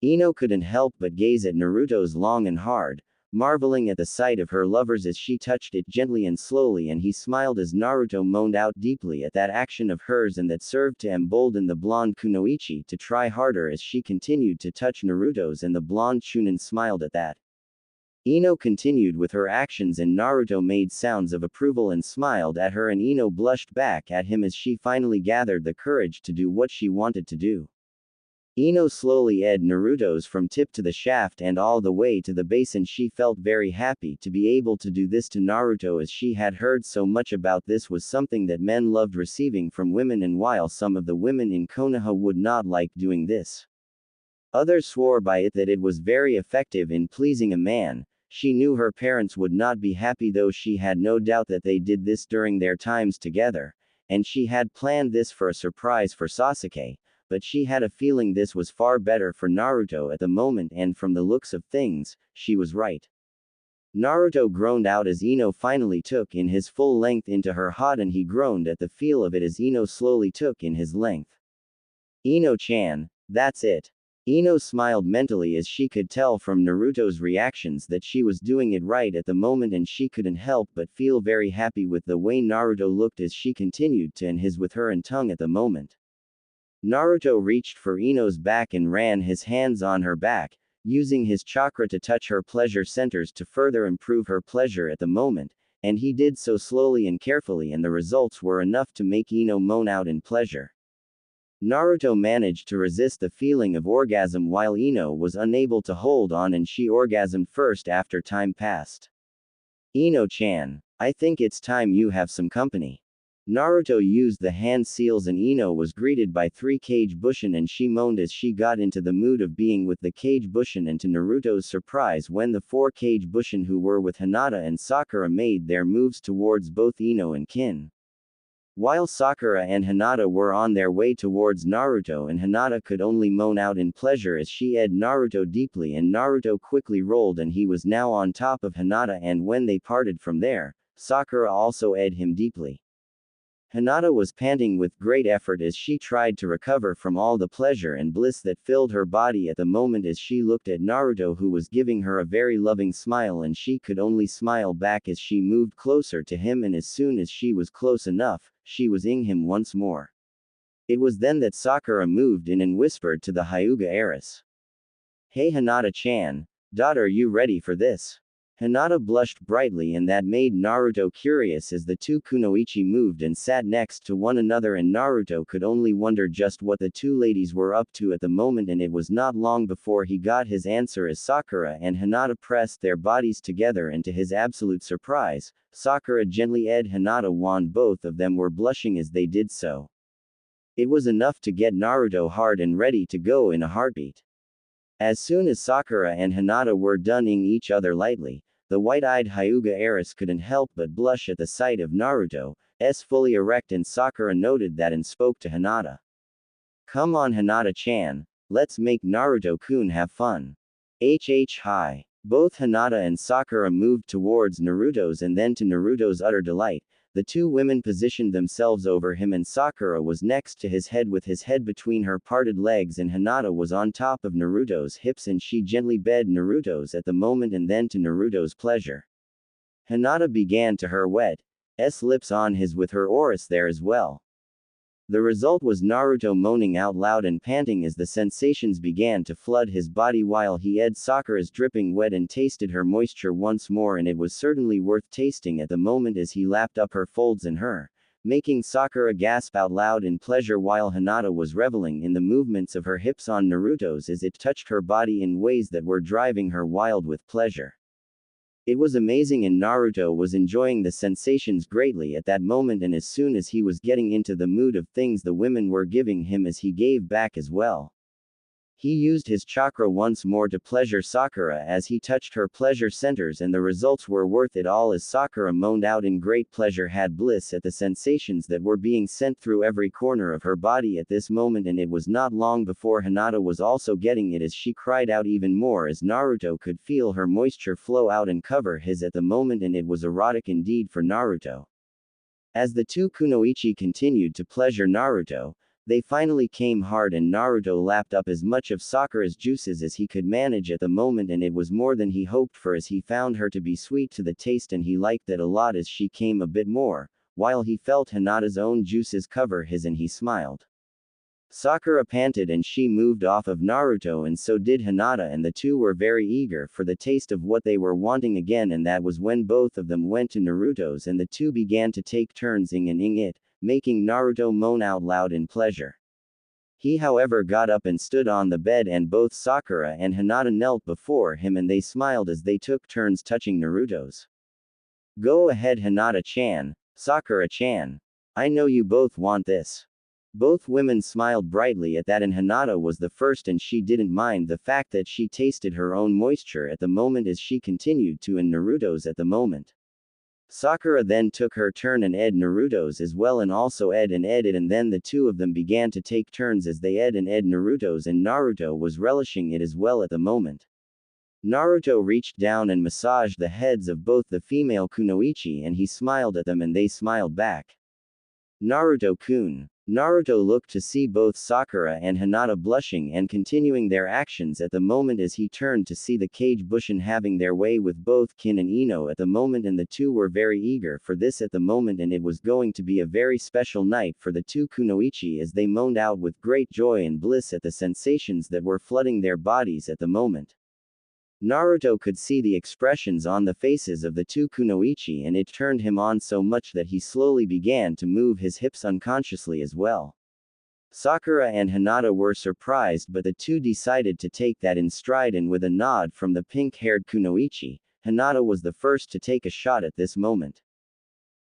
Ino couldn't help but gaze at Naruto's long and hard, marveling at the sight of her lovers as she touched it gently and slowly and he smiled as Naruto moaned out deeply at that action of hers and that served to embolden the blonde Kunoichi to try harder as she continued to touch Naruto's and the blonde Chunin smiled at that. Ino continued with her actions and Naruto made sounds of approval and smiled at her and Ino blushed back at him as she finally gathered the courage to do what she wanted to do. Ino slowly ed Naruto's from tip to the shaft and all the way to the base and she felt very happy to be able to do this to Naruto as she had heard so much about this was something that men loved receiving from women and while some of the women in Konoha would not like doing this, others swore by it that it was very effective in pleasing a man. She knew her parents would not be happy though she had no doubt that they did this during their times together, and she had planned this for a surprise for Sasuke. But she had a feeling this was far better for Naruto at the moment and from the looks of things, she was right. Naruto groaned out as Ino finally took in his full length into her hot and he groaned at the feel of it as Ino slowly took in his length. Ino-chan, that's it. Ino smiled mentally as she could tell from Naruto's reactions that she was doing it right at the moment and she couldn't help but feel very happy with the way Naruto looked as she continued to end his with her and tongue at the moment. Naruto reached for Ino's back and ran his hands on her back, using his chakra to touch her pleasure centers to further improve her pleasure at the moment, and he did so slowly and carefully and the results were enough to make Ino moan out in pleasure. Naruto managed to resist the feeling of orgasm while Ino was unable to hold on and she orgasmed first after time passed. Ino-chan, I think it's time you have some company. Naruto used the hand seals and Ino was greeted by 3 cage bushin and she moaned as she got into the mood of being with the cage bushin and to Naruto's surprise when the 4 cage bushin who were with Hinata and Sakura made their moves towards both Ino and Kin. While Sakura and Hinata were on their way towards Naruto and Hinata could only moan out in pleasure as she ed Naruto deeply and Naruto quickly rolled and he was now on top of Hinata and when they parted from there, Sakura also ed him deeply. Hinata was panting with great effort as she tried to recover from all the pleasure and bliss that filled her body at the moment as she looked at Naruto who was giving her a very loving smile and she could only smile back as she moved closer to him and as soon as she was close enough, she was ing him once more. It was then that Sakura moved in and whispered to the Hyuga heiress. Hey Hinata-chan, daughter, you ready for this? Hinata blushed brightly and that made Naruto curious as the 2 kunoichi moved and sat next to one another and Naruto could only wonder just what the 2 ladies were up to at the moment and it was not long before he got his answer as Sakura and Hinata pressed their bodies together and to his absolute surprise, Sakura gently ed Hinata wand both of them were blushing as they did so. It was enough to get Naruto hard and ready to go in a heartbeat. As soon as Sakura and Hinata were done-ing each other lightly, the white-eyed Hyuga heiress couldn't help but blush at the sight of Naruto's fully erect and Sakura noted that and spoke to Hinata. Come on Hinata-chan, let's make Naruto-kun have fun. Hi. Both Hinata and Sakura moved towards Naruto's and then to Naruto's utter delight, the 2 women positioned themselves over him and Sakura was next to his head with his head between her parted legs and Hinata was on top of Naruto's hips and she gently bed Naruto's at the moment and then to Naruto's pleasure. Hinata began to her wet-s lips on his with her oris there as well. The result was Naruto moaning out loud and panting as the sensations began to flood his body while he ed Sakura's dripping wet and tasted her moisture once more and it was certainly worth tasting at the moment as he lapped up her folds in her, making Sakura gasp out loud in pleasure while Hinata was reveling in the movements of her hips on Naruto's as it touched her body in ways that were driving her wild with pleasure. It was amazing and Naruto was enjoying the sensations greatly at that moment, and as soon as he was getting into the mood of things the women were giving him as he gave back as well. He used his chakra once more to pleasure Sakura as he touched her pleasure centers, and the results were worth it all as Sakura moaned out in great pleasure, had bliss at the sensations that were being sent through every corner of her body at this moment, and it was not long before Hinata was also getting it as she cried out even more as Naruto could feel her moisture flow out and cover his at the moment, and it was erotic indeed for Naruto. As the two kunoichi continued to pleasure Naruto, they finally came hard and Naruto lapped up as much of Sakura's juices as he could manage at the moment, and it was more than he hoped for as he found her to be sweet to the taste and he liked that a lot as she came a bit more, while he felt Hinata's own juices cover his and he smiled. Sakura panted and she moved off of Naruto, and so did Hinata, and the two were very eager for the taste of what they were wanting again, and that was when both of them went to Naruto's and the two began to take turns ing and ing it, making Naruto moan out loud in pleasure. He however got up and stood on the bed, and both Sakura and Hinata knelt before him and they smiled as they took turns touching Naruto's. Go ahead Hinata-chan, Sakura-chan. I know you both want this. Both women smiled brightly at that, and Hinata was the first and she didn't mind the fact that she tasted her own moisture at the moment as she continued to in Naruto's at the moment. Sakura then took her turn and ed Naruto's as well, and also ed and ed, and then the two of them began to take turns as they ed Naruto's, and Naruto was relishing it as well at the moment. Naruto reached down and massaged the heads of both the female kunoichi and he smiled at them and they smiled back. Naruto-kun. Naruto looked to see both Sakura and Hinata blushing and continuing their actions at the moment as he turned to see the Kage Bushin having their way with both Kin and Ino at the moment, and the two were very eager for this at the moment, and it was going to be a very special night for the two kunoichi as they moaned out with great joy and bliss at the sensations that were flooding their bodies at the moment. Naruto could see the expressions on the faces of the two kunoichi and it turned him on so much that he slowly began to move his hips unconsciously as well. Sakura and Hinata were surprised, but the two decided to take that in stride, and with a nod from the pink-haired kunoichi, Hinata was the first to take a shot at this moment.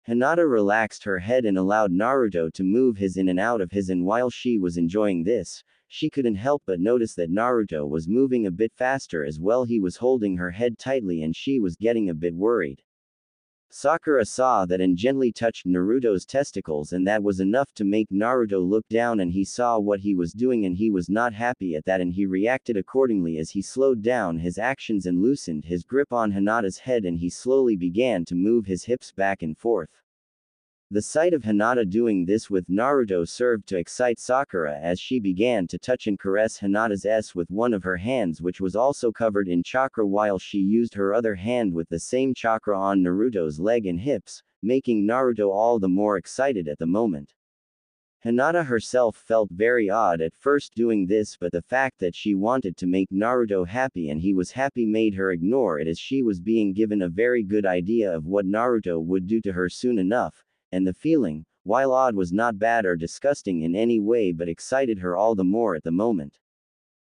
Hinata relaxed her head and allowed Naruto to move his in and out of his, and while she was enjoying this, she couldn't help but notice that Naruto was moving a bit faster as well. He was holding her head tightly and she was getting a bit worried. Sakura saw that and gently touched Naruto's testicles, and that was enough to make Naruto look down, and he saw what he was doing and he was not happy at that, and he reacted accordingly as he slowed down his actions and loosened his grip on Hinata's head, and he slowly began to move his hips back and forth. The sight of Hinata doing this with Naruto served to excite Sakura as she began to touch and caress Hinata's S with one of her hands, which was also covered in chakra, while she used her other hand with the same chakra on Naruto's leg and hips, making Naruto all the more excited at the moment. Hinata herself felt very odd at first doing this, but the fact that she wanted to make Naruto happy and he was happy made her ignore it, as she was being given a very good idea of what Naruto would do to her soon enough. And the feeling, while odd, was not bad or disgusting in any way but excited her all the more at the moment.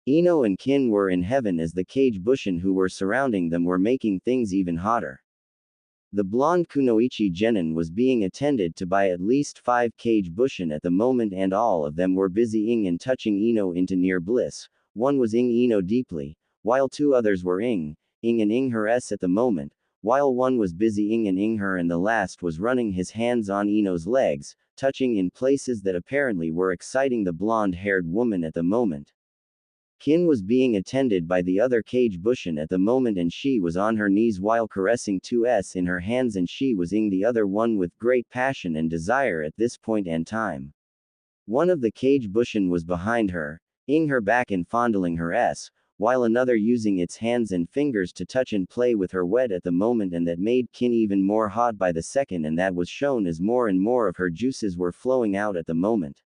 Ino and Kin were in heaven as the Kage Bushin who were surrounding them were making things even hotter. The blonde kunoichi Genin was being attended to by at least 5 Kage Bushin at the moment, and all of them were busy ing and touching Ino into near bliss. One was ing Ino deeply, while 2 others were ing and ing her S at the moment, while one was busy ing and ing her, and the last was running his hands on Ino's legs, touching in places that apparently were exciting the blonde-haired woman at the moment. Kin was being attended by the other Kage Bushin at the moment, and she was on her knees while caressing 2s in her hands, and she was ing the other one with great passion and desire at this point and time. One of the Kage Bushin was behind her, ing her back and fondling her s, while another using its hands and fingers to touch and play with her wet at the moment, and that made Kin even more hot by the second, and that was shown as more and more of her juices were flowing out at the moment.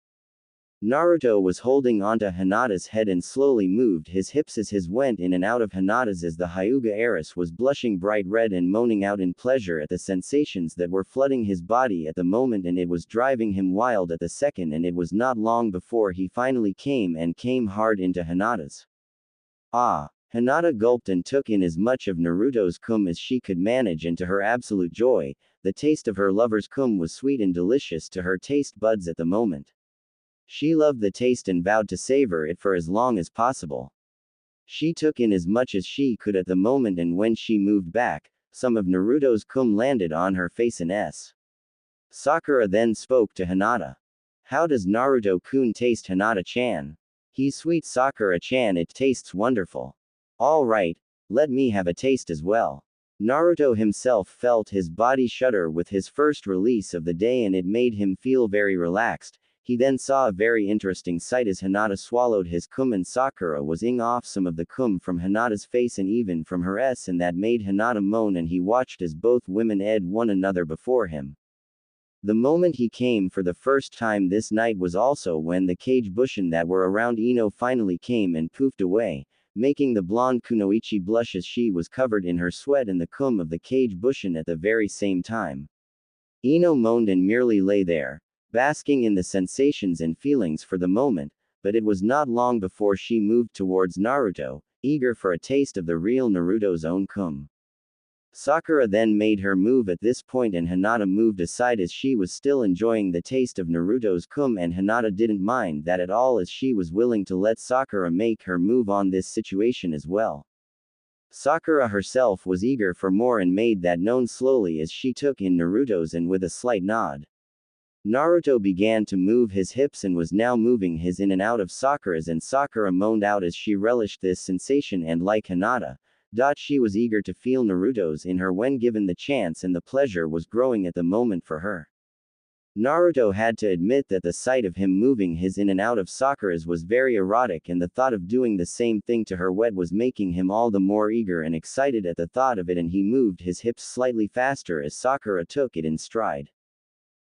Naruto was holding onto Hinata's head and slowly moved his hips as his went in and out of Hinata's, as the Hyuga heiress was blushing bright red and moaning out in pleasure at the sensations that were flooding his body at the moment, and it was driving him wild at the second, and it was not long before he finally came hard into Hinata's. Ah! Hinata gulped and took in as much of Naruto's cum as she could manage, and to her absolute joy, the taste of her lover's cum was sweet and delicious to her taste buds at the moment. She loved the taste and vowed to savor it for as long as possible. She took in as much as she could at the moment, and when she moved back, some of Naruto's cum landed on her face and s. Sakura then spoke to Hinata. How does Naruto-kun taste, Hinata-chan? He's sweet, Sakura-chan, it tastes wonderful. Alright, let me have a taste as well. Naruto himself felt his body shudder with his first release of the day, and it made him feel very relaxed. He then saw a very interesting sight as Hinata swallowed his cum and Sakura was ing off some of the cum from Hinata's face and even from her s, and that made Hinata moan, and he watched as both women ed one another before him. The moment he came for the first time this night was also when the cage bushin that were around Ino finally came and poofed away, making the blonde Kunoichi blush as she was covered in her sweat and the cum of the cage bushin at the very same time. Ino moaned and merely lay there, basking in the sensations and feelings for the moment, but it was not long before she moved towards Naruto, eager for a taste of the real Naruto's own cum. Sakura then made her move at this point, and Hinata moved aside as she was still enjoying the taste of Naruto's cum, and Hinata didn't mind that at all as she was willing to let Sakura make her move on this situation as well. Sakura herself was eager for more and made that known slowly as she took in Naruto's and with a slight nod. Naruto began to move his hips and was now moving his in and out of Sakura's, and Sakura moaned out as she relished this sensation, and like Hinata, she was eager to feel Naruto's in her when given the chance, and the pleasure was growing at the moment for her. Naruto had to admit that the sight of him moving his in and out of Sakura's was very erotic, and the thought of doing the same thing to her wet was making him all the more eager and excited at the thought of it, and he moved his hips slightly faster as Sakura took it in stride.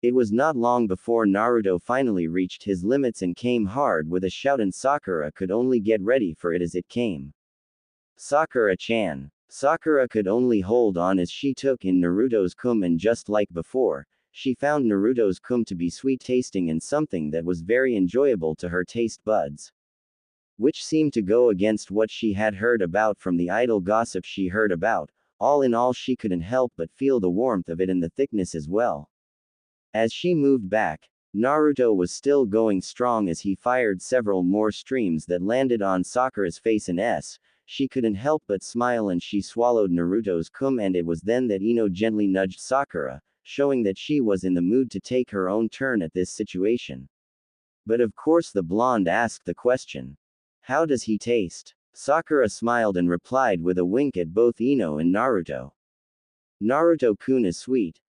It was not long before Naruto finally reached his limits and came hard with a shout, and Sakura could only get ready for it as it came. Sakura-chan. Sakura could only hold on as she took in Naruto's cum, and just like before, she found Naruto's cum to be sweet tasting and something that was very enjoyable to her taste buds. Which seemed to go against what she had heard about from the idle gossip she heard about. All in all, she couldn't help but feel the warmth of it and the thickness as well. As she moved back, Naruto was still going strong as he fired several more streams that landed on Sakura's face and s. She couldn't help but smile, and she swallowed Naruto's cum, and it was then that Ino gently nudged Sakura, showing that she was in the mood to take her own turn at this situation. But of course the blonde asked the question. How does he taste? Sakura smiled and replied with a wink at both Ino and Naruto. Naruto-kun is sweet.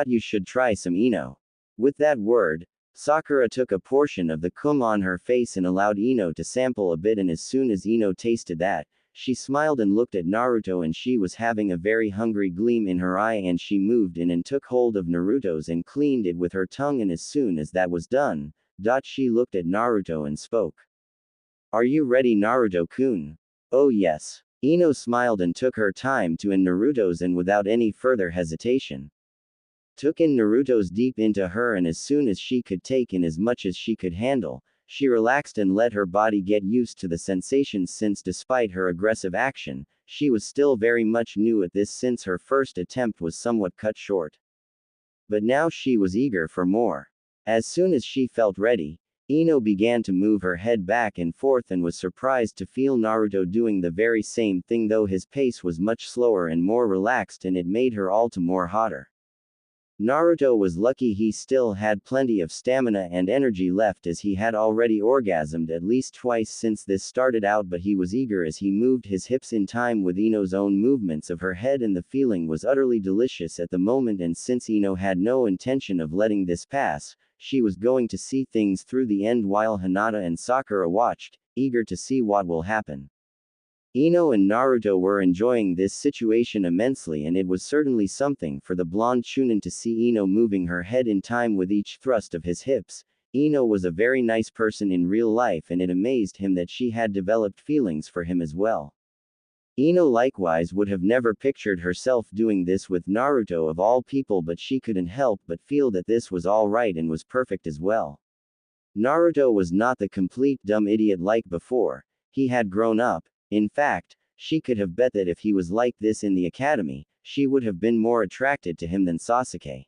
You should try some, Ino. With that word, Sakura took a portion of the cum on her face and allowed Ino to sample a bit, and as soon as Ino tasted that, she smiled and looked at Naruto, and she was having a very hungry gleam in her eye, and she moved in and took hold of Naruto's and cleaned it with her tongue, and as soon as that was done, she looked at Naruto and spoke. Are you ready, Naruto-kun? Oh yes. Ino smiled and took her time to in Naruto's, and without any further hesitation, took in Naruto's deep into her, and as soon as she could take in as much as she could handle, she relaxed and let her body get used to the sensations, since despite her aggressive action, she was still very much new at this, since her first attempt was somewhat cut short. But now she was eager for more. As soon as she felt ready, Ino began to move her head back and forth and was surprised to feel Naruto doing the very same thing, though his pace was much slower and more relaxed, and it made her all the more hotter. Naruto was lucky he still had plenty of stamina and energy left, as he had already orgasmed at least twice since this started out, but he was eager as he moved his hips in time with Ino's own movements of her head, and the feeling was utterly delicious at the moment, and since Ino had no intention of letting this pass, she was going to see things through the end, while Hinata and Sakura watched, eager to see what will happen. Ino and Naruto were enjoying this situation immensely, and it was certainly something for the blonde chunin to see Ino moving her head in time with each thrust of his hips. Ino was a very nice person in real life, and it amazed him that she had developed feelings for him as well. Ino likewise would have never pictured herself doing this with Naruto of all people, but she couldn't help but feel that this was all right and was perfect as well. Naruto was not the complete dumb idiot like before. He had grown up. In fact, she could have bet that if he was like this in the academy, she would have been more attracted to him than Sasuke.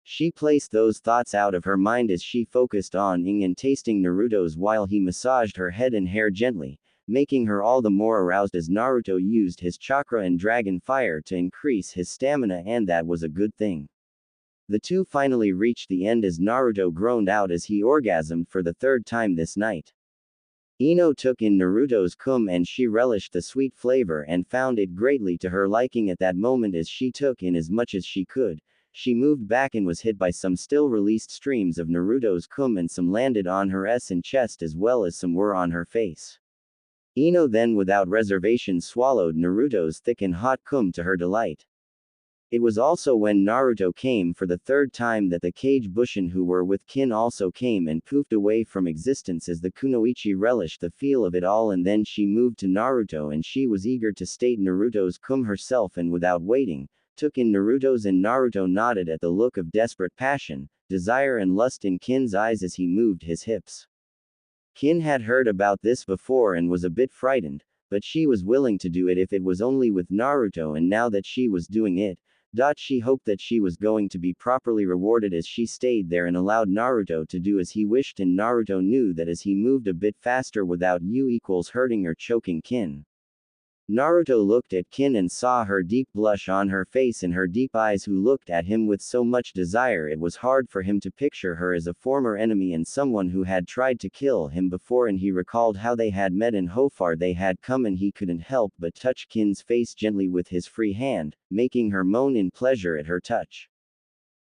She placed those thoughts out of her mind as she focused on eating and tasting Naruto's while he massaged her head and hair gently, making her all the more aroused as Naruto used his chakra and dragon fire to increase his stamina, and that was a good thing. The two finally reached the end as Naruto groaned out as he orgasmed for the third time this night. Ino took in Naruto's cum and she relished the sweet flavor and found it greatly to her liking at that moment as she took in as much as she could. She moved back and was hit by some still released streams of Naruto's cum, and some landed on her ass and chest as well as some were on her face. Ino then without reservation swallowed Naruto's thick and hot cum to her delight. It was also when Naruto came for the third time that the Kage Bushin who were with Kin also came and poofed away from existence as the Kunoichi relished the feel of it all, and then she moved to Naruto and she was eager to state Naruto's cum herself, and without waiting, took in Naruto's, and Naruto nodded at the look of desperate passion, desire and lust in Kin's eyes as he moved his hips. Kin had heard about this before and was a bit frightened, but she was willing to do it if it was only with Naruto, and now that she was doing it, she hoped that she was going to be properly rewarded as she stayed there and allowed Naruto to do as he wished, and Naruto knew that as he moved a bit faster without hurting or choking Kin. Naruto looked at Kin and saw her deep blush on her face and her deep eyes, who looked at him with so much desire it was hard for him to picture her as a former enemy and someone who had tried to kill him before, and he recalled how they had met and how far they had come, and he couldn't help but touch Kin's face gently with his free hand, making her moan in pleasure at her touch.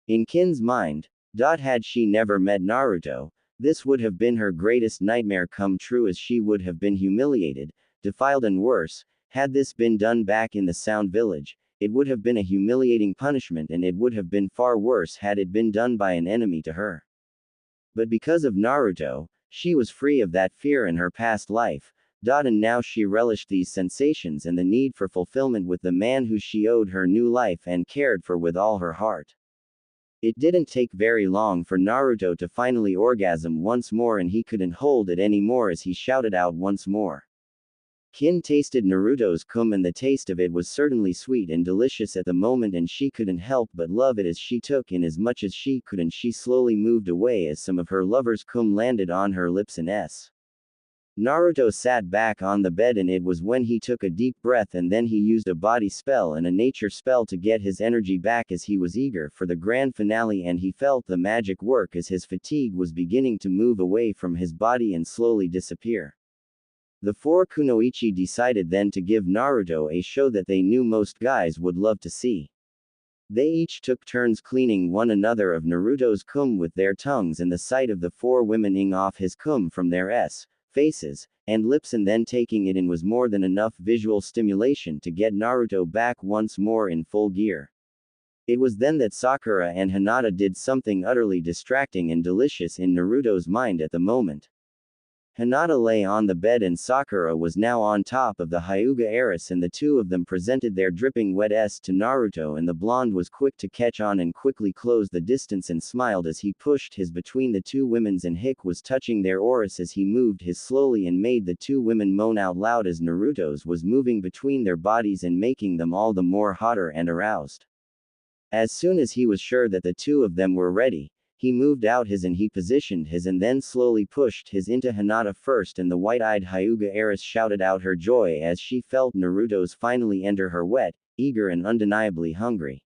In Kin's mind, had she never met Naruto, this would have been her greatest nightmare come true, as she would have been humiliated, defiled and worse. Had this been done back in the Sound Village, it would have been a humiliating punishment, and it would have been far worse had it been done by an enemy to her. But because of Naruto, she was free of that fear in her past life, and now she relished these sensations and the need for fulfillment with the man who she owed her new life and cared for with all her heart. It didn't take very long for Naruto to finally orgasm once more, and he couldn't hold it anymore as he shouted out once more. Kin tasted Naruto's cum, and the taste of it was certainly sweet and delicious at the moment, and she couldn't help but love it as she took in as much as she could, and she slowly moved away as some of her lover's cum landed on her lips and s. Naruto sat back on the bed, and it was when he took a deep breath and then he used a body spell and a nature spell to get his energy back as he was eager for the grand finale, and he felt the magic work as his fatigue was beginning to move away from his body and slowly disappear. The four Kunoichi decided then to give Naruto a show that they knew most guys would love to see. They each took turns cleaning one another of Naruto's cum with their tongues, and the sight of the four women ing off his cum from their faces, and lips and then taking it in was more than enough visual stimulation to get Naruto back once more in full gear. It was then that Sakura and Hinata did something utterly distracting and delicious in Naruto's mind at the moment. Hinata lay on the bed and Sakura was now on top of the Hyuga heiress, and the two of them presented their dripping wet s to Naruto, and the blonde was quick to catch on and quickly closed the distance and smiled as he pushed his between the two women's, and Hick was touching their auras as he moved his slowly and made the two women moan out loud as Naruto's was moving between their bodies and making them all the more hotter and aroused. As soon as he was sure that the two of them were ready, he moved out his and he positioned his and then slowly pushed his into Hinata first, and the white-eyed Hyuga heiress shouted out her joy as she felt Naruto's finally enter her wet, eager and undeniably hungry.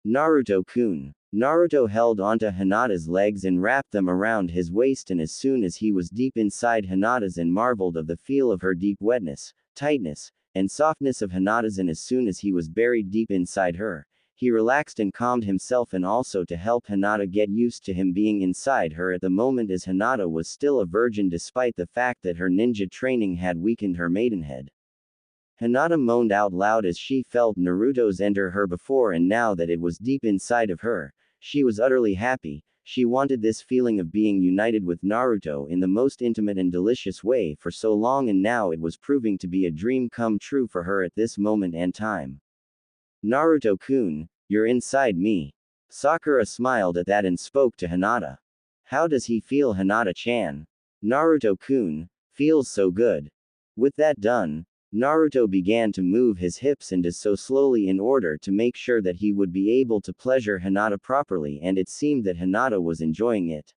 Naruto-kun. Naruto held onto Hinata's legs and wrapped them around his waist, and as soon as he was deep inside Hinata's and marveled of the feel of her deep wetness, tightness, and softness of Hinata's, and as soon as he was buried deep inside her, he relaxed and calmed himself, and also to help Hinata get used to him being inside her at the moment, as Hinata was still a virgin despite the fact that her ninja training had weakened her maidenhead. Hinata moaned out loud as she felt Naruto's enter her before, and now that it was deep inside of her, she was utterly happy. She wanted this feeling of being united with Naruto in the most intimate and delicious way for so long, and now it was proving to be a dream come true for her at this moment and time. Naruto-kun, you're inside me. Sakura smiled at that and spoke to Hinata. How does he feel, Hinata-chan? Naruto-kun, feels so good. With that done, Naruto began to move his hips and did so slowly in order to make sure that he would be able to pleasure Hinata properly, and it seemed that Hinata was enjoying it.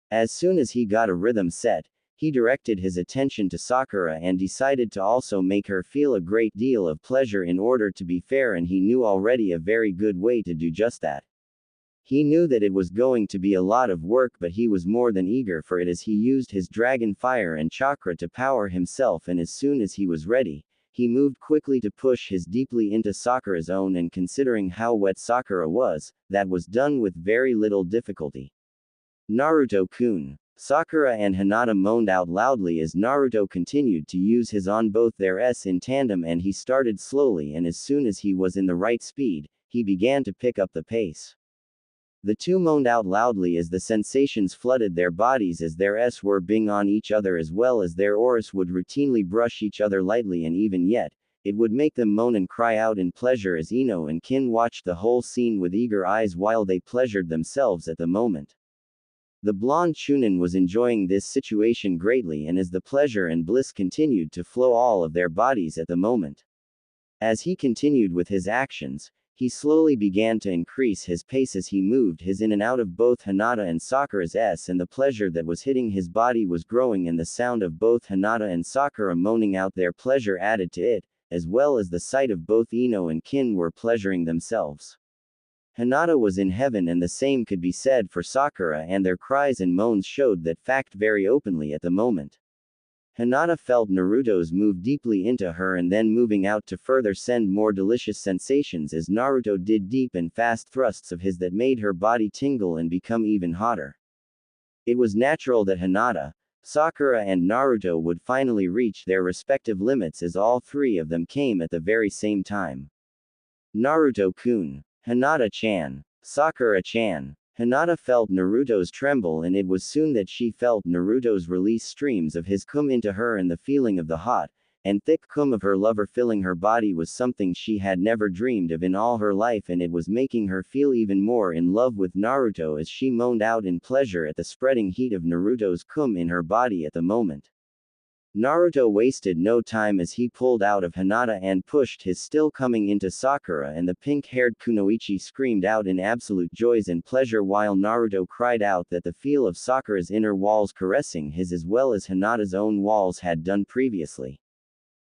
As soon as he got a rhythm set, he directed his attention to Sakura and decided to also make her feel a great deal of pleasure in order to be fair, and he knew already a very good way to do just that. He knew that it was going to be a lot of work, but he was more than eager for it as he used his dragon fire and chakra to power himself, and as soon as he was ready, he moved quickly to push his deeply into Sakura's own, and considering how wet Sakura was, that was done with very little difficulty. Naruto-kun. Sakura and Hinata moaned out loudly as Naruto continued to use his on both their s in tandem, and he started slowly, and as soon as he was in the right speed, he began to pick up the pace. The two moaned out loudly as the sensations flooded their bodies as their s were being on each other, as well as their auras would routinely brush each other lightly, and even yet, it would make them moan and cry out in pleasure as Ino and Kin watched the whole scene with eager eyes while they pleasured themselves at the moment. The blonde Chunin was enjoying this situation greatly, and as the pleasure and bliss continued to flow all of their bodies at the moment. As he continued with his actions, he slowly began to increase his pace as he moved his in and out of both Hinata and Sakura's s, and the pleasure that was hitting his body was growing, and the sound of both Hinata and Sakura moaning out their pleasure added to it, as well as the sight of both Ino and Kin were pleasuring themselves. Hinata was in heaven, and the same could be said for Sakura, and their cries and moans showed that fact very openly at the moment. Hinata felt Naruto's move deeply into her and then moving out to further send more delicious sensations as Naruto did deep and fast thrusts of his that made her body tingle and become even hotter. It was natural that Hinata, Sakura and Naruto would finally reach their respective limits as all three of them came at the very same time. Naruto-kun. Hinata-chan. Sakura-chan. Hinata felt Naruto's tremble, and it was soon that she felt Naruto's release streams of his cum into her, and the feeling of the hot and thick cum of her lover filling her body was something she had never dreamed of in all her life, and it was making her feel even more in love with Naruto as she moaned out in pleasure at the spreading heat of Naruto's cum in her body at the moment. Naruto wasted no time as he pulled out of Hinata and pushed his still coming into Sakura, and the pink-haired Kunoichi screamed out in absolute joys and pleasure while Naruto cried out that the feel of Sakura's inner walls caressing his as well as Hinata's own walls had done previously.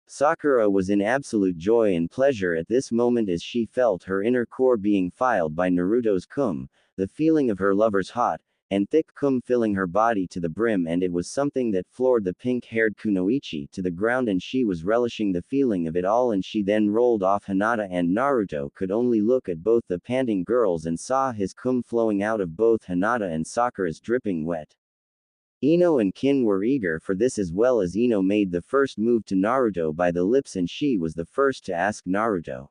Sakura was in absolute joy and pleasure at this moment as she felt her inner core being filled by Naruto's cum, the feeling of her lover's hot and thick cum filling her body to the brim, and it was something that floored the pink-haired Kunoichi to the ground, and she was relishing the feeling of it all, and she then rolled off Hinata, and Naruto could only look at both the panting girls and saw his cum flowing out of both Hinata and Sakura's dripping wet. Ino and Kin were eager for this as well as Ino made the first move to Naruto by the lips, and she was the first to ask Naruto,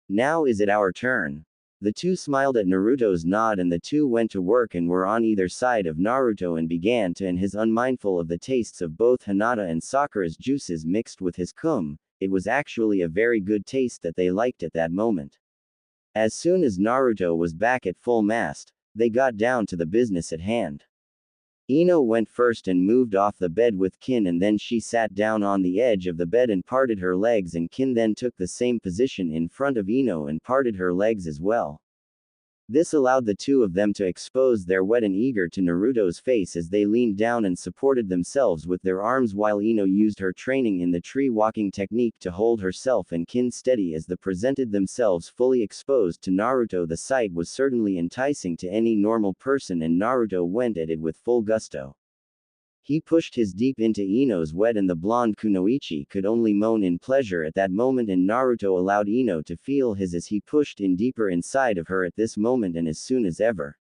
"Now is it our turn?" The two smiled at Naruto's nod, and the two went to work and were on either side of Naruto and began to, and his unmindful of the tastes of both Hinata and Sakura's juices mixed with his cum, it was actually a very good taste that they liked at that moment. As soon as Naruto was back at full mast, they got down to the business at hand. Ino went first and moved off the bed with Kin, and then she sat down on the edge of the bed and parted her legs, and Kin then took the same position in front of Ino and parted her legs as well. This allowed the two of them to expose their wet and eager to Naruto's face as they leaned down and supported themselves with their arms while Ino used her training in the tree walking technique to hold herself and Kin steady as they presented themselves fully exposed to Naruto. The sight was certainly enticing to any normal person, and Naruto went at it with full gusto. He pushed his deep into Ino's wet, and the blonde Kunoichi could only moan in pleasure at that moment, and Naruto allowed Ino to feel his as he pushed in deeper inside of her at this moment, and as soon as ever.